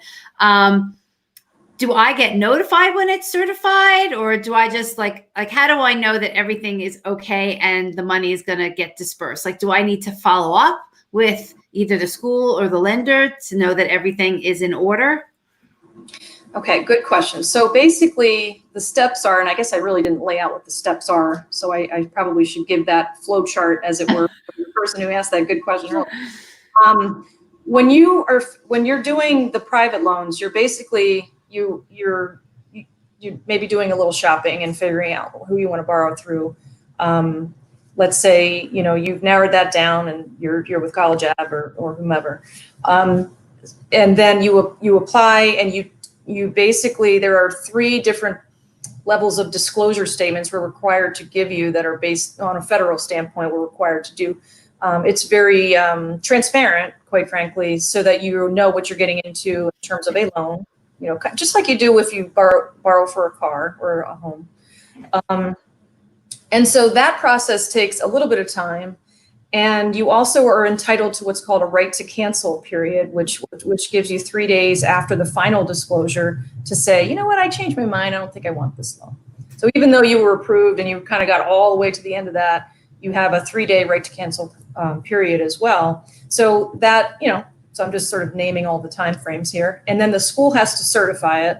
do I get notified when it's certified, or do I just like how do I know that everything is okay and the money is going to get dispersed? Like, do I need to follow up with either the school or the lender to know that everything is in order? Okay, good question. So basically the steps are, and I guess I really didn't lay out what the steps are, so I probably should give that flow chart, as it were, for the person who asked that good question earlier. When you're doing the private loans, you're basically, you're maybe doing a little shopping and figuring out who you want to borrow through. Let's say, you've narrowed that down and you're with College Ave or whomever. And then you apply, and you basically, there are 3 different levels of disclosure statements we're required to give you that are based on a federal standpoint. We're required to do. It's very transparent, quite frankly, so that you know what you're getting into in terms of a loan, just like you do if you borrow for a car or a home. And so that process takes a little bit of time. And you also are entitled to what's called a right to cancel period, which gives you 3 days after the final disclosure to say, you know what, I changed my mind. I don't think I want this loan. So even though you were approved and you kind of got all the way to the end of that, you have a 3-day right to cancel period as well. So that, so I'm just sort of naming all the time frames here. And then the school has to certify it.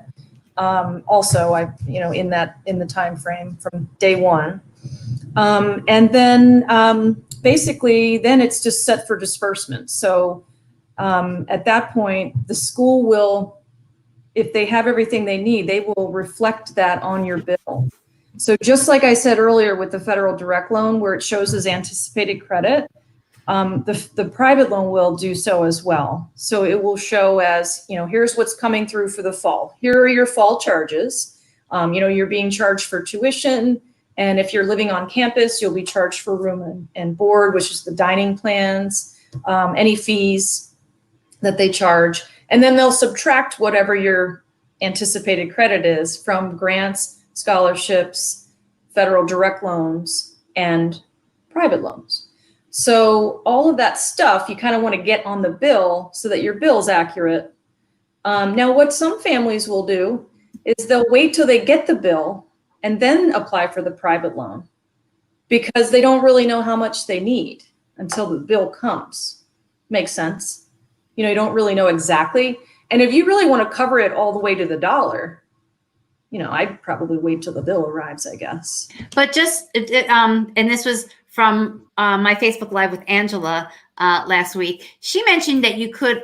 Also, in the time frame from day 1. And then basically, then it's just set for disbursement. So at that point, the school will, if they have everything they need, they will reflect that on your bill. So just like I said earlier with the federal direct loan, where it shows as anticipated credit, the private loan will do so as well. So it will show as, here's what's coming through for the fall. Here are your fall charges. You're being charged for tuition. And if you're living on campus, you'll be charged for room and board, which is the dining plans, any fees that they charge. And then they'll subtract whatever your anticipated credit is from grants, scholarships, federal direct loans, and private loans. So all of that stuff, you kind of want to get on the bill so that your bill's accurate. Now, what some families will do is they'll wait till they get the bill and then apply for the private loan, because they don't really know how much they need until the bill comes. Makes sense? You don't really know exactly. And if you really want to cover it all the way to the dollar, I'd probably wait till the bill arrives, I guess. But just, and this was from my Facebook Live with Angela last week. She mentioned that you could,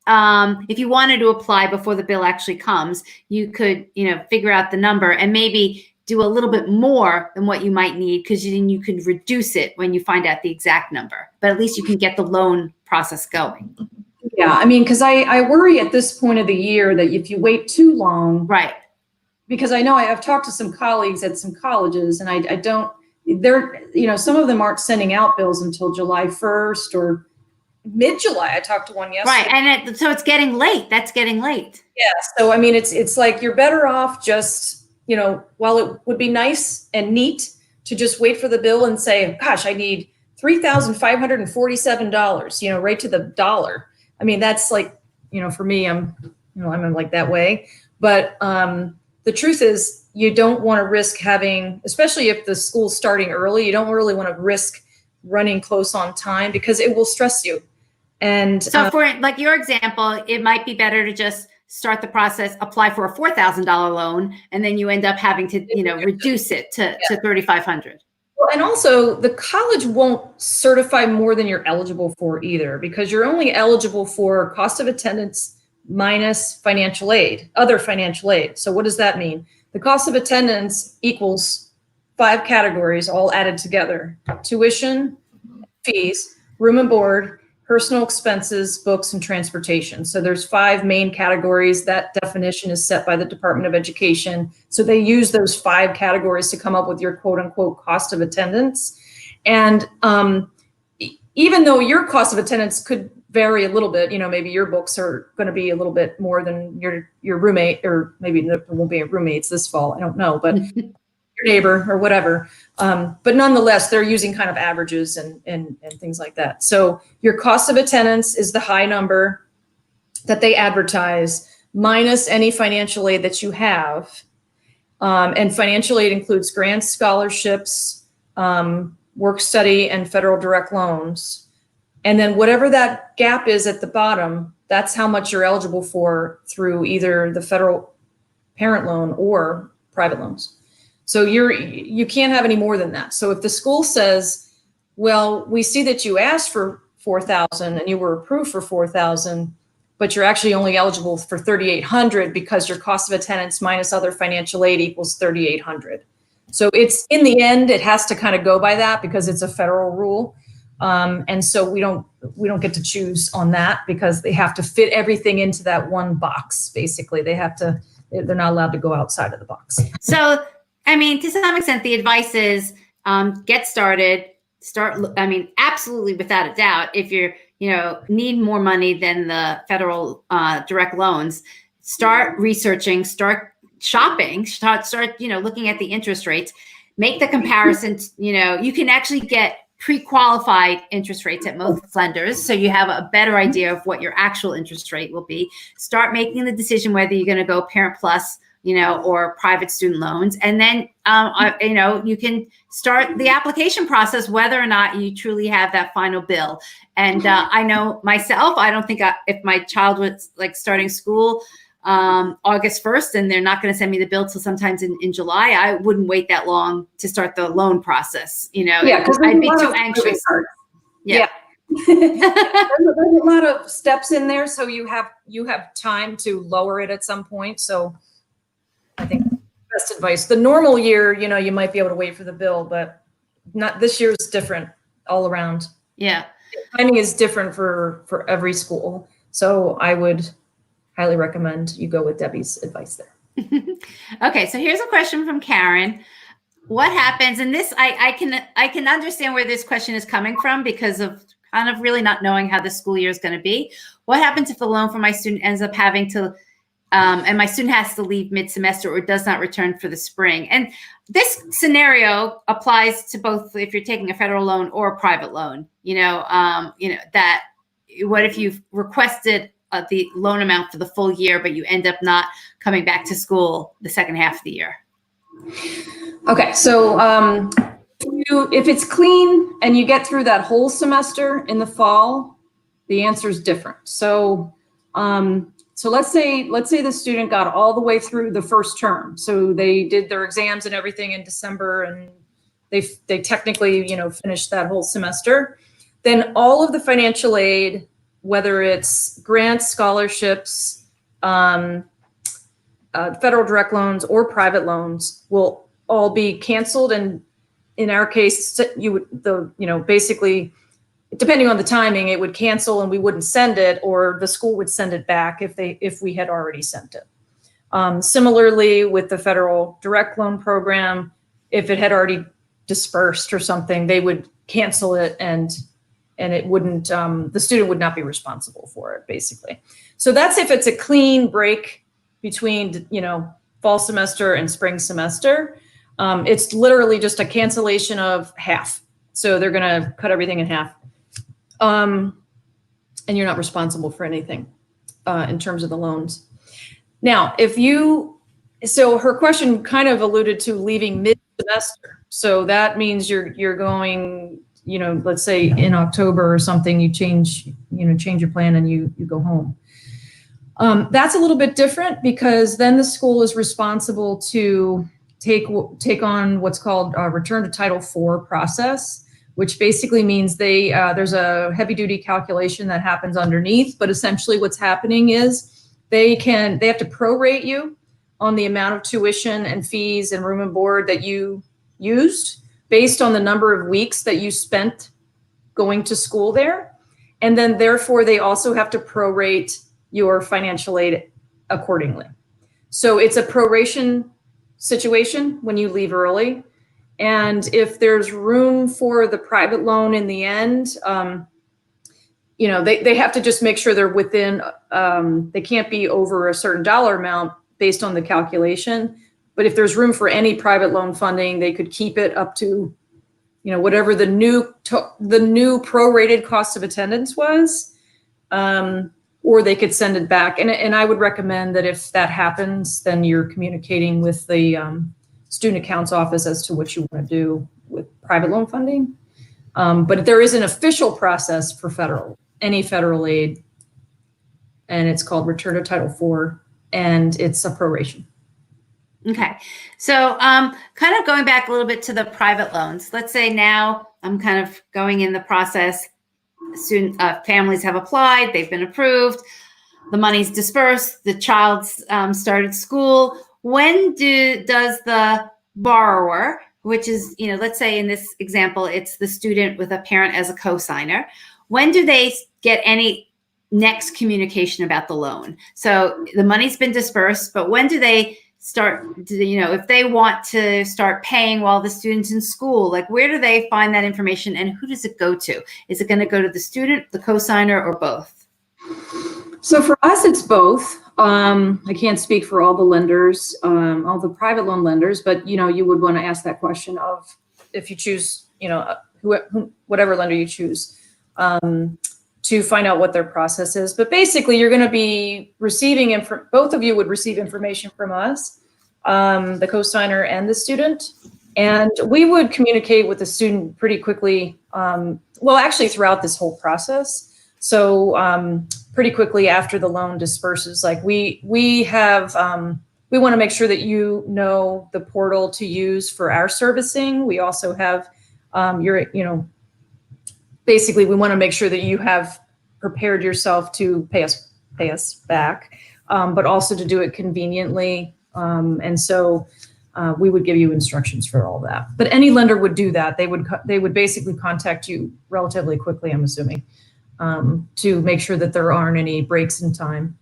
if you wanted to apply before the bill actually comes, you could, figure out the number and maybe do a little bit more than what you might need, because then you can reduce it when you find out the exact number. But at least you can get the loan process going. Yeah, because I worry at this point of the year that if you wait too long, right? Because I know I've talked to some colleagues at some colleges, and I don't. They're, some of them aren't sending out bills until July 1st or mid-July. I talked to one yesterday. Right, and so it's getting late. That's getting late. Yeah, so it's like you're better off just, while it would be nice and neat to just wait for the bill and say, gosh, I need $3,547, right to the dollar. That's like, for me, I'm like that way. But the truth is, you don't want to risk having, especially if the school's starting early, you don't really want to risk running close on time, because it will stress you. And so for like your example, it might be better to just start the process, apply for a $4,000 loan, and then you end up having to, reduce it to $3,500. Well, and also the college won't certify more than you're eligible for either, because you're only eligible for cost of attendance minus financial aid, other financial aid. So what does that mean? The cost of attendance equals 5 categories all added together: tuition, fees, room and board, personal expenses, books, and transportation. So there's 5 main categories. That definition is set by the Department of Education. So they use those 5 categories to come up with your quote unquote cost of attendance. And even though your cost of attendance could vary a little bit. Maybe your books are going to be a little bit more than your roommate, or maybe there won't be roommates this fall. I don't know, but your neighbor or whatever. But nonetheless, they're using kind of averages and things like that. So your cost of attendance is the high number that they advertise minus any financial aid that you have. And financial aid includes grants, scholarships, work study, and federal direct loans. And then whatever that gap is at the bottom, that's how much you're eligible for through either the federal parent loan or private loans. So you can't have any more than that. So if the school says, well, we see that you asked for $4,000 and you were approved for $4,000, but you're actually only eligible for $3,800 because your cost of attendance minus other financial aid equals $3,800. So it's, in the end, it has to kind of go by that because it's a federal rule. And so we don't get to choose on that because they have to fit everything into that one box. Basically, they're not allowed to go outside of the box. So, I mean, to some extent, the advice is get started. Absolutely, without a doubt, if you're, need more money than the federal direct loans, start researching, start shopping, start, looking at the interest rates, make the comparison. You can actually get pre-qualified interest rates at most lenders, so you have a better idea of what your actual interest rate will be. Start making the decision whether you're going to go Parent Plus, or private student loans, and then you can start the application process whether or not you truly have that final bill. And I know myself, I don't think if my child was starting school August 1st and they're not going to send me the bill till sometimes in July, I wouldn't wait that long to start the loan process. Yeah, I'd be too anxious. Yeah. There's a lot of steps in there, so you have time to lower it at some point. So I think best advice. The normal year, you might be able to wait for the bill, but not this year is different all around. Yeah. Timing is different for every school. So I would highly recommend you go with Debbie's advice there. Okay, so here's a question from Karen. What happens, and this I can understand where this question is coming from because of kind of really not knowing how the school year is going to be. What happens if the loan for my student ends up having to, and my student has to leave mid-semester or does not return for the spring? And this scenario applies to both if you're taking a federal loan or a private loan. That what if you've requested the loan amount for the full year, but you end up not coming back to school the second half of the year? Okay, so if it's clean and you get through that whole semester in the fall, the answer is different. So let's say the student got all the way through the first term. So they did their exams and everything in December, and they technically finished that whole semester. Then all of the financial aid, whether it's grants, scholarships, federal direct loans, or private loans, will all be canceled. And in our case, basically, depending on the timing, it would cancel and we wouldn't send it, or the school would send it back if we had already sent it. Similarly, with the federal direct loan program, if it had already dispersed or something, they would cancel it and it wouldn't, the student would not be responsible for it, basically. So that's if it's a clean break between, fall semester and spring semester. It's literally just a cancellation of half. So they're going to cut everything in half. And you're not responsible for anything in terms of the loans. Now, so her question kind of alluded to leaving mid-semester. So that means you're going, let's say in October or something, you change your plan and you go home. That's a little bit different because then the school is responsible to take on what's called a return to Title IV process, which basically means there's a heavy duty calculation that happens underneath. But essentially what's happening is they have to prorate you on the amount of tuition and fees and room and board that you used based on the number of weeks that you spent going to school there. And then therefore they also have to prorate your financial aid accordingly. So it's a proration situation when you leave early. And if there's room for the private loan in the end, you know, they have to just make sure they're within, they can't be over a certain dollar amount based on the calculation. But if there's room for any private loan funding, they could keep it up to, you know, whatever the new prorated cost of attendance was, or they could send it back. And I would recommend that if that happens, then you're communicating with the student accounts office as to what you want to do with private loan funding. But there is an official process for any federal aid, and it's called Return to Title IV, and it's a proration. Okay. So kind of going back a little bit to the private loans. Let's say now I'm kind of going in the process. Student families have applied, they've been approved, the money's dispersed, the child's started school. When does the borrower, which is, you know, let's say in this example, it's the student with a parent as a co-signer, when do they get any next communication about the loan? So the money's been dispersed, but when do they start, you know, if they want to start paying while the student's in school, like where do they find that information and who does it go to? Is it going to go to the student, the co-signer, or both? So for us, it's both. I can't speak for all the lenders, all the private loan lenders, but, you know, you would want to ask that question of if you choose, you know, whatever lender you choose, to find out what their process is. But basically, you're going to be receiving, both of you would receive information from us, the co-signer and the student. And we would communicate with the student pretty quickly, well, actually throughout this whole process. So pretty quickly after the loan disperses, like we want to make sure that you know the portal to use for our servicing. We also have basically we want to make sure that you have prepared yourself to pay us back, but also to do it conveniently. And so we would give you instructions for all that. But any lender would do that. They would basically contact you relatively quickly, I'm assuming, to make sure that there aren't any breaks in time.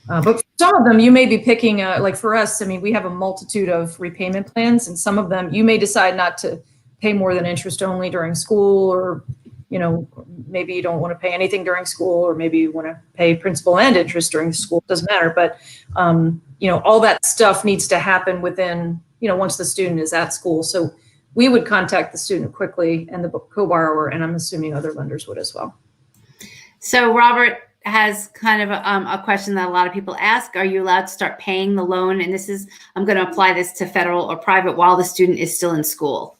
But for some of them, you may be picking, like for us, I mean, we have a multitude of repayment plans, and some of them you may decide not to pay more than interest only during school, or, you know, maybe you don't want to pay anything during school, or maybe you want to pay principal and interest during school. It doesn't matter. But, you know, all that stuff needs to happen within, you know, once the student is at school. So we would contact the student quickly and the co-borrower, and I'm assuming other lenders would as well. So Robert has kind of a question that a lot of people ask. Are you allowed to start paying the loan? And this is, I'm going to apply this to federal or private while the student is still in school.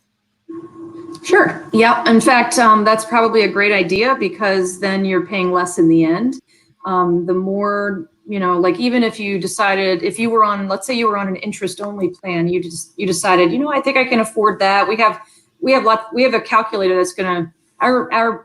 Sure. Yeah. In fact, that's probably a great idea, because then you're paying less in the end. The more, you know, like even if you decided, if you were on, let's say you were on an interest only plan, you decided, you know, I think I can afford that. We have a calculator that's going to,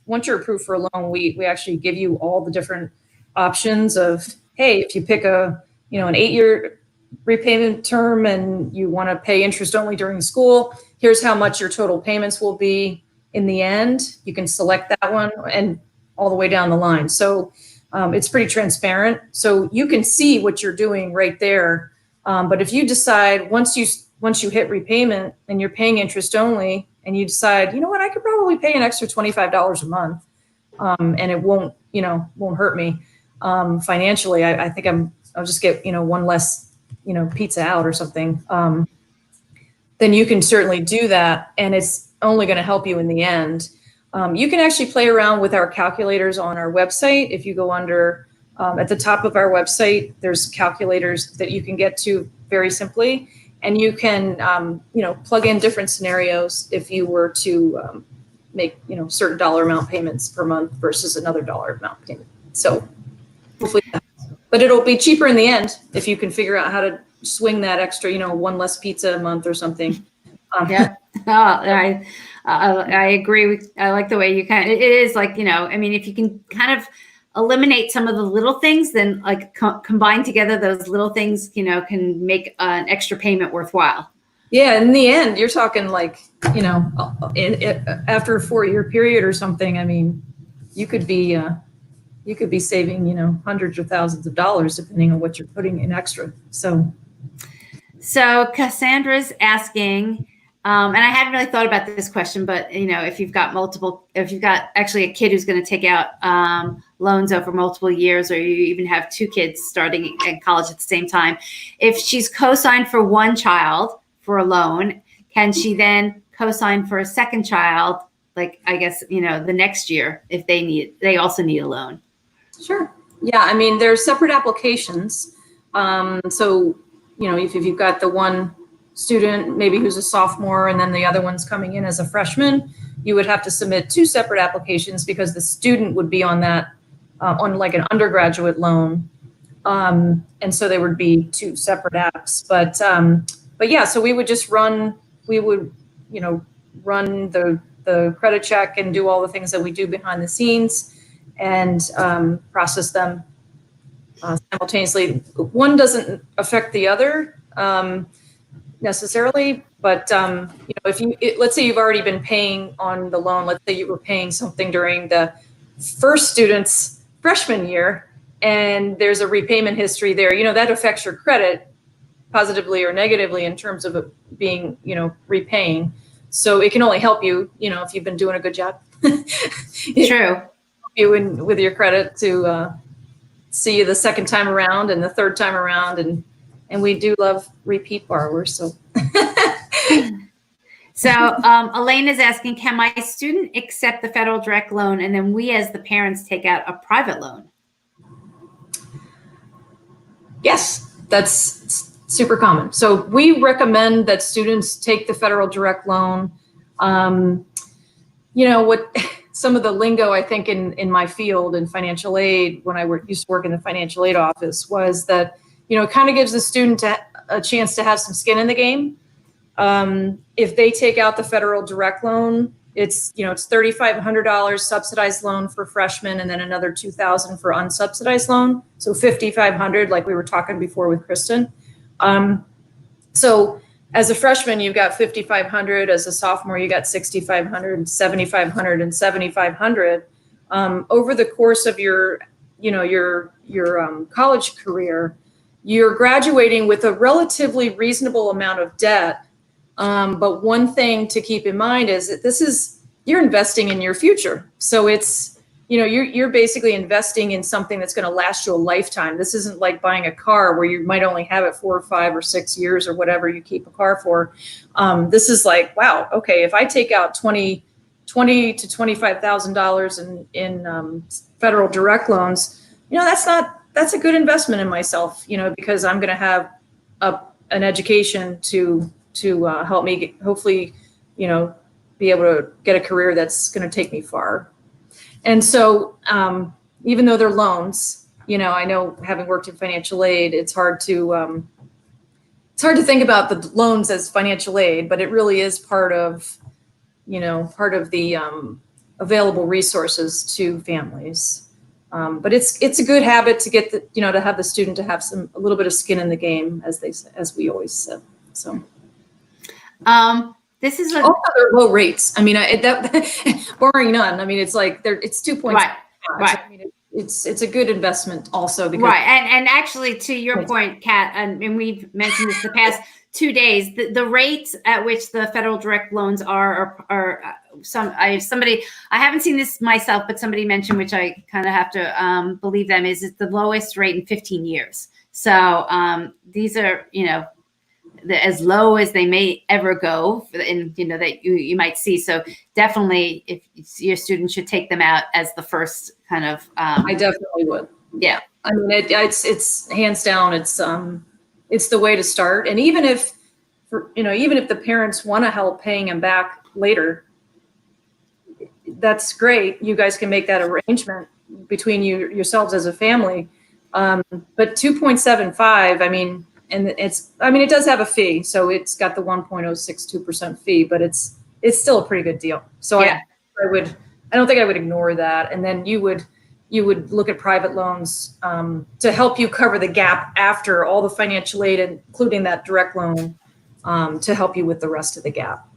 once you're approved for a loan, we actually give you all the different options of, hey, if you pick an 8-year repayment term and you want to pay interest only during school, here's how much your total payments will be in the end. You can select that one and all the way down the line. So it's pretty transparent. So you can see what you're doing right there. But if you decide once you hit repayment and you're paying interest only, and you decide, you know what, I could probably pay an extra $25 a month, and it won't hurt me financially. I think I'll just get, one less, pizza out or something. Then you can certainly do that, and it's only going to help you in the end. You can actually play around with our calculators on our website. If you go under, at the top of our website, there's calculators that you can get to very simply. And you can, plug in different scenarios if you were to make, certain dollar amount payments per month versus another dollar amount payment. So hopefully, but it'll be cheaper in the end if you can figure out how to swing that extra, one less pizza a month or something. Yeah, I agree. I like the way you it is like, if you can kind of eliminate some of the little things, then like combine together those little things, can make an extra payment worthwhile. Yeah. In the end, you're talking like, after a 4-year period or something, I mean, you could be saving, hundreds of thousands of dollars depending on what you're putting in extra. So Cassandra's asking, And I hadn't really thought about this question, but if you've got actually a kid who's going to take out loans over multiple years, or you even have two kids starting at college at the same time, if she's co-signed for one child for a loan, can she then co-sign for a second child? Like, I guess, the next year if they also need a loan. Sure. Yeah. I mean, there's separate applications. So, if you've got the one student maybe who's a sophomore and then the other one's coming in as a freshman, you would have to submit two separate applications because the student would be on that on like an undergraduate loan, and so there would be two separate apps. But yeah, so we would just run the credit check and do all the things that we do behind the scenes and process them simultaneously. One doesn't affect the other necessarily, but let's say you've already been paying on the loan. Let's say you were paying something during the first student's freshman year, and there's a repayment history there. That affects your credit positively or negatively in terms of it being, repaying. So it can only help you, if you've been doing a good job. True. You with your credit to see you the second time around and the third time around, and we do love repeat borrowers. So, Elaine is asking, can my student accept the federal direct loan and then we as the parents take out a private loan? Yes, that's super common. So we recommend that students take the federal direct loan. What some of the lingo I think in my field in financial aid, when I used to work in the financial aid office, was that it kind of gives the student a chance to have some skin in the game. If they take out the federal direct loan, it's $3,500 subsidized loan for freshmen, and then another $2,000 for unsubsidized loan. So $5,500, like we were talking before with Kristen. So as a freshman, you've got $5,500. As a sophomore, you got $6,500, $7,500, and $7,500. Over the course of your college career, you're graduating with a relatively reasonable amount of debt. But one thing to keep in mind is that you're investing in your future. So it's, you're basically investing in something that's going to last you a lifetime. This isn't like buying a car where you might only have it 4 or 5 or 6 years or whatever you keep a car for. This is like, wow, okay, if I take out $20,000 to $25,000 in federal direct loans, that's a good investment in myself, because I'm going to have an education to help me hopefully, be able to get a career that's going to take me far. And so even though they're loans, I know having worked in financial aid, it's hard to think about the loans as financial aid, but it really is part of the available resources to families. But it's a good habit to get to have the student to have a little bit of skin in the game, as we always said. So. This is also they're low rates. I mean, barring none. I mean, it's like it's 2 points. Right. I mean, it's a good investment also. Because and actually to your point, Kat, and we've mentioned this the past 2 days, the rates at which the federal direct loans are I haven't seen this myself, but somebody mentioned, which I kind of have to believe them, is it's the lowest rate in 15 years. So these are, as low as they may ever go, and that you might see. So definitely, if your student should take them out as the first kind of. I definitely would. Yeah, I mean, it's hands down. It's the way to start. And even if the parents want to help paying them back later, that's great. You guys can make that arrangement between yourselves as a family. But 2.75, I mean. And it does have a fee, so it's got the 1.062% fee, but it's still a pretty good deal. So yeah. I don't think I would ignore that. And then you would look at private loans to help you cover the gap after all the financial aid, including that direct loan, to help you with the rest of the gap.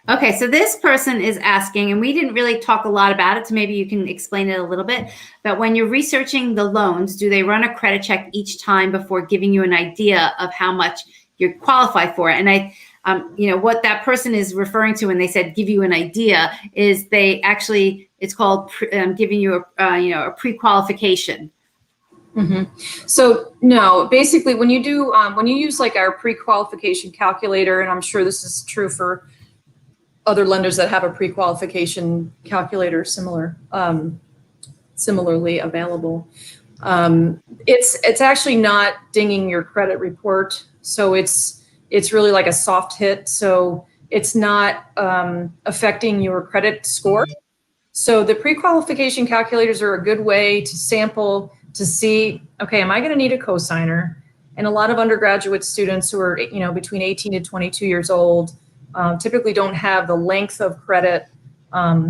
Okay, so this person is asking, and we didn't really talk a lot about it, so maybe you can explain it a little bit, but when you're researching the loans, do they run a credit check each time before giving you an idea of how much you qualify for? And what that person is referring to when they said give you an idea is they actually, it's called giving you a pre-qualification. So no, basically when you do, when you use like our pre-qualification calculator, and I'm sure this is true for other lenders that have a pre-qualification calculator similarly available, it's actually not dinging your credit report. So it's really like a soft hit. So it's not affecting your credit score. So the pre-qualification calculators are a good way to sample to see, okay, am I going to need a cosigner? And a lot of undergraduate students who are, between 18 to 22 years old typically don't have the length of credit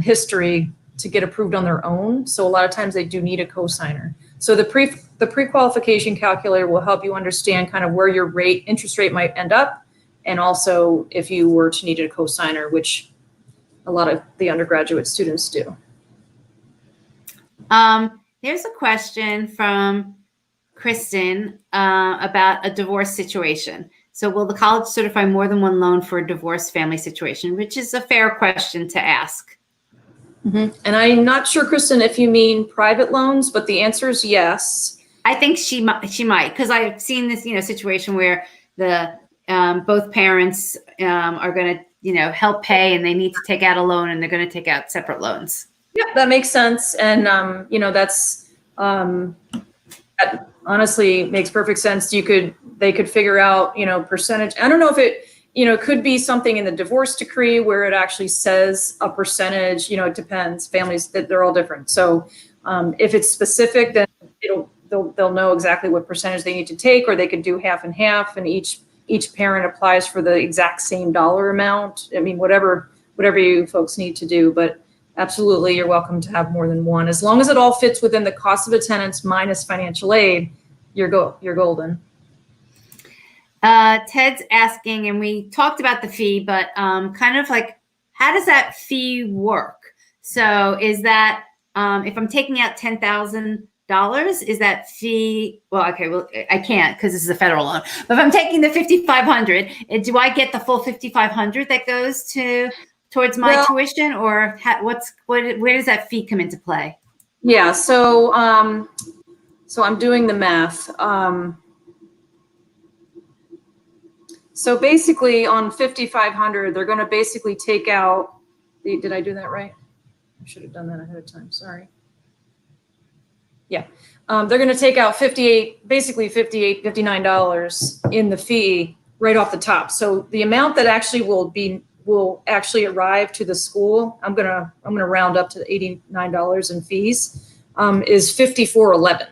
history to get approved on their own. So a lot of times they do need a cosigner. So the pre-qualification calculator will help you understand kind of where your interest rate might end up, and also if you were to need a cosigner, which a lot of the undergraduate students do. Here's a question from Kristen about a divorce situation. So will the college certify more than one loan for a divorced family situation, which is a fair question to ask. And I'm not sure, Kristen, if you mean private loans, but the answer is yes. I think she might, because I've seen this, situation where the both parents are going to, help pay, and they need to take out a loan, and they're going to take out separate loans. Yeah, that makes sense. And, that's, that honestly makes perfect sense. They could figure out, percentage. I don't know if it, could be something in the divorce decree where it actually says a percentage, it depends. Families, they're all different. So if it's specific, then they'll know exactly what percentage they need to take, or they could do half and half, and each parent applies for the exact same dollar amount. I mean, whatever you folks need to do, but absolutely, you're welcome to have more than one. As long as it all fits within the cost of attendance minus financial aid, you're golden. Ted's asking, and we talked about the fee, but kind of like, how does that fee work? So is that, if I'm taking out $10,000, is that fee, I can't because this is a federal loan, but if I'm taking the $5,500, do I get the full $5,500 that goes towards my tuition, or where does that fee come into play? Yeah, so I'm doing the math. So basically on $5,500, they're going to basically take out did I do that right? I should have done that ahead of time. Sorry. Yeah. They're going to take out $59 in the fee right off the top. So the amount that actually will actually arrive to the school, I'm gonna round up to $89 in fees, is $54.11.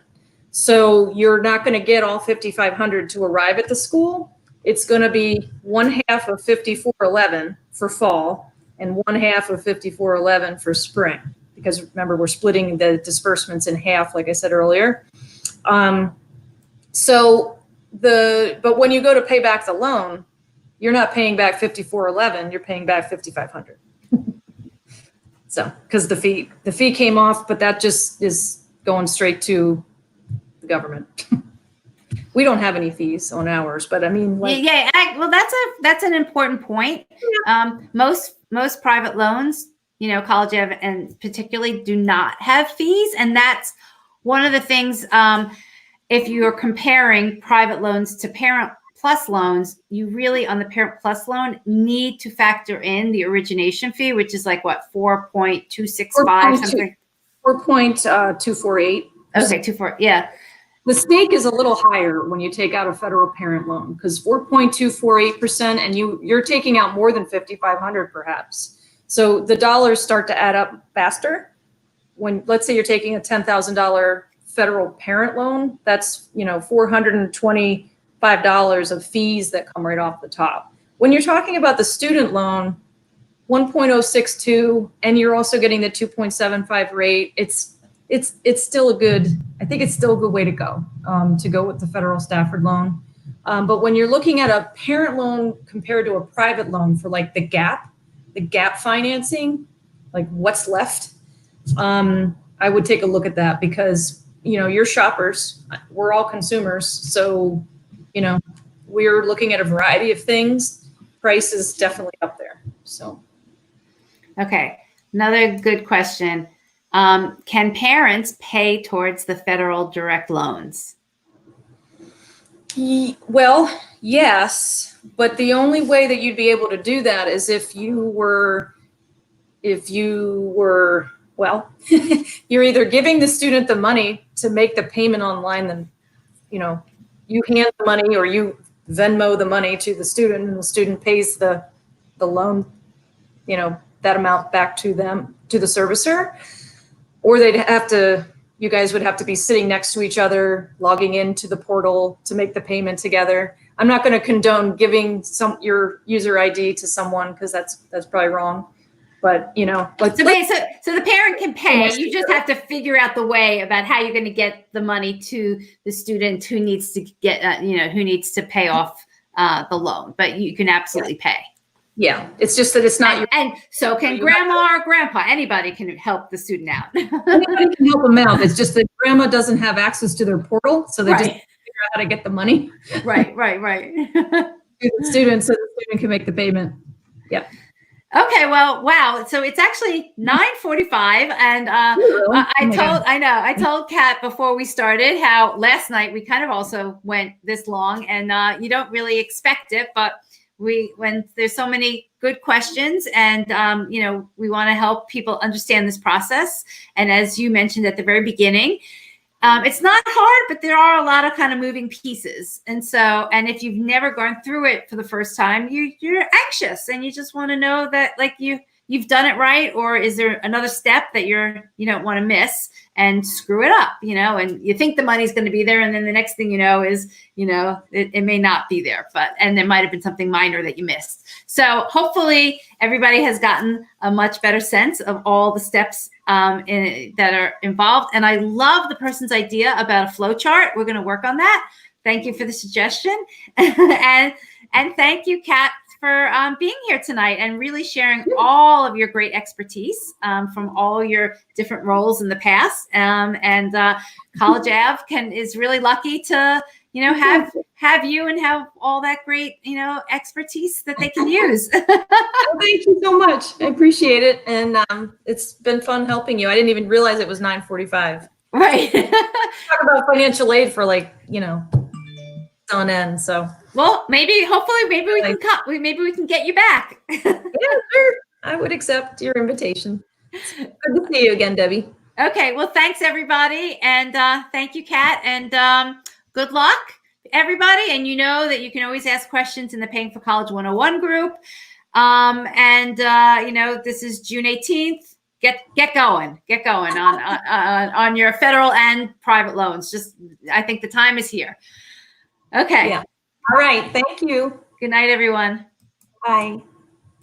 So you're not going to get all $5,500 to arrive at the school. It's going to be one half of $54.11 for fall and one half of $54.11 for spring, because remember, we're splitting the disbursements in half, like I said earlier. But when you go to pay back the loan, you're not paying back $54.11, you're paying back $5,500. So, because the fee came off, but that just is going straight to the government. We don't have any fees on ours, but I mean, that's an important point. Most private loans, College Ave and particularly, do not have fees, and that's one of the things. If you're comparing private loans to Parent Plus loans, you really, on the Parent Plus loan, need to factor in the origination fee, which is like what, 4.265 something. 4.248. Okay, 24. Yeah. The stake is a little higher when you take out a federal parent loan, because 4.248%, and you're taking out more than $5,500 perhaps. So the dollars start to add up faster. When, let's say, you're taking a $10,000 federal parent loan, that's $425 of fees that come right off the top. When you're talking about the student loan, 1.062, and you're also getting the 2.75 rate, it's still a good, I think it's still a good way to go with the federal Stafford loan. But when you're looking at a parent loan compared to a private loan for like the gap financing, like what's left, I would take a look at that, because, you're shoppers, we're all consumers. So, we're looking at a variety of things. price is definitely up there. So. Okay, another good question. Can parents pay towards the federal direct loans? Well, yes, but the only way that you'd be able to do that is if you were, well, you're either giving the student the money to make the payment online, then, you know, you hand the money or you Venmo the money to the student and the student pays the loan, you know, that amount back to them, to the servicer, or you guys would have to be sitting next to each other, logging into the portal to make the payment together. I'm not going to condone giving your user ID to someone because that's probably wrong. But, you know, like, so the parent can pay. You just have to figure out the way about how you're going to get the money to the student who needs to get, who needs to pay off the loan. But you can absolutely pay. Yeah, it's just that it's not and so can grandma or grandpa. Anybody can help the student out. Anybody can help them out. It's just that grandma doesn't have access to their portal, so they just figure out how to get the money. Right. To the student, so the student can make the payment. Yeah. Okay, well, wow. So it's actually 9:45, and I told Kat before we started how last night we kind of also went this long, and you don't really expect it, but when there's so many good questions, and we want to help people understand this process. And as you mentioned at the very beginning, it's not hard, but there are a lot of kind of moving pieces. And so, and if you've never gone through it for the first time, you're anxious and you just want to know that like you've done it right, or is there another step that you don't want to miss and screw it up, and you think the money's going to be there. And then the next thing you know is, it may not be there, and there might've been something minor that you missed. So hopefully everybody has gotten a much better sense of all the steps that are involved. And I love the person's idea about a flow chart. We're going to work on that. Thank you for the suggestion. and thank you, Kat, for being here tonight and really sharing all of your great expertise from all your different roles in the past. And College Ave is really lucky to, have you and have all that great, expertise that they can use. Well, thank you so much. I appreciate it. And it's been fun helping you. I didn't even realize it was 9:45. Right. Talk about financial aid for on end. So, well, maybe we can come. Maybe we can get you back. Yeah, sure. I would accept your invitation. Good to see you again, Debbie. Okay. Well, thanks everybody. And thank you, Kat. And good luck, everybody. And you know that you can always ask questions in the Paying for College 101 group. This is June 18th. Get going on your federal and private loans. I think the time is here. Okay. Yeah. All right. Thank you. Good night, everyone. Bye.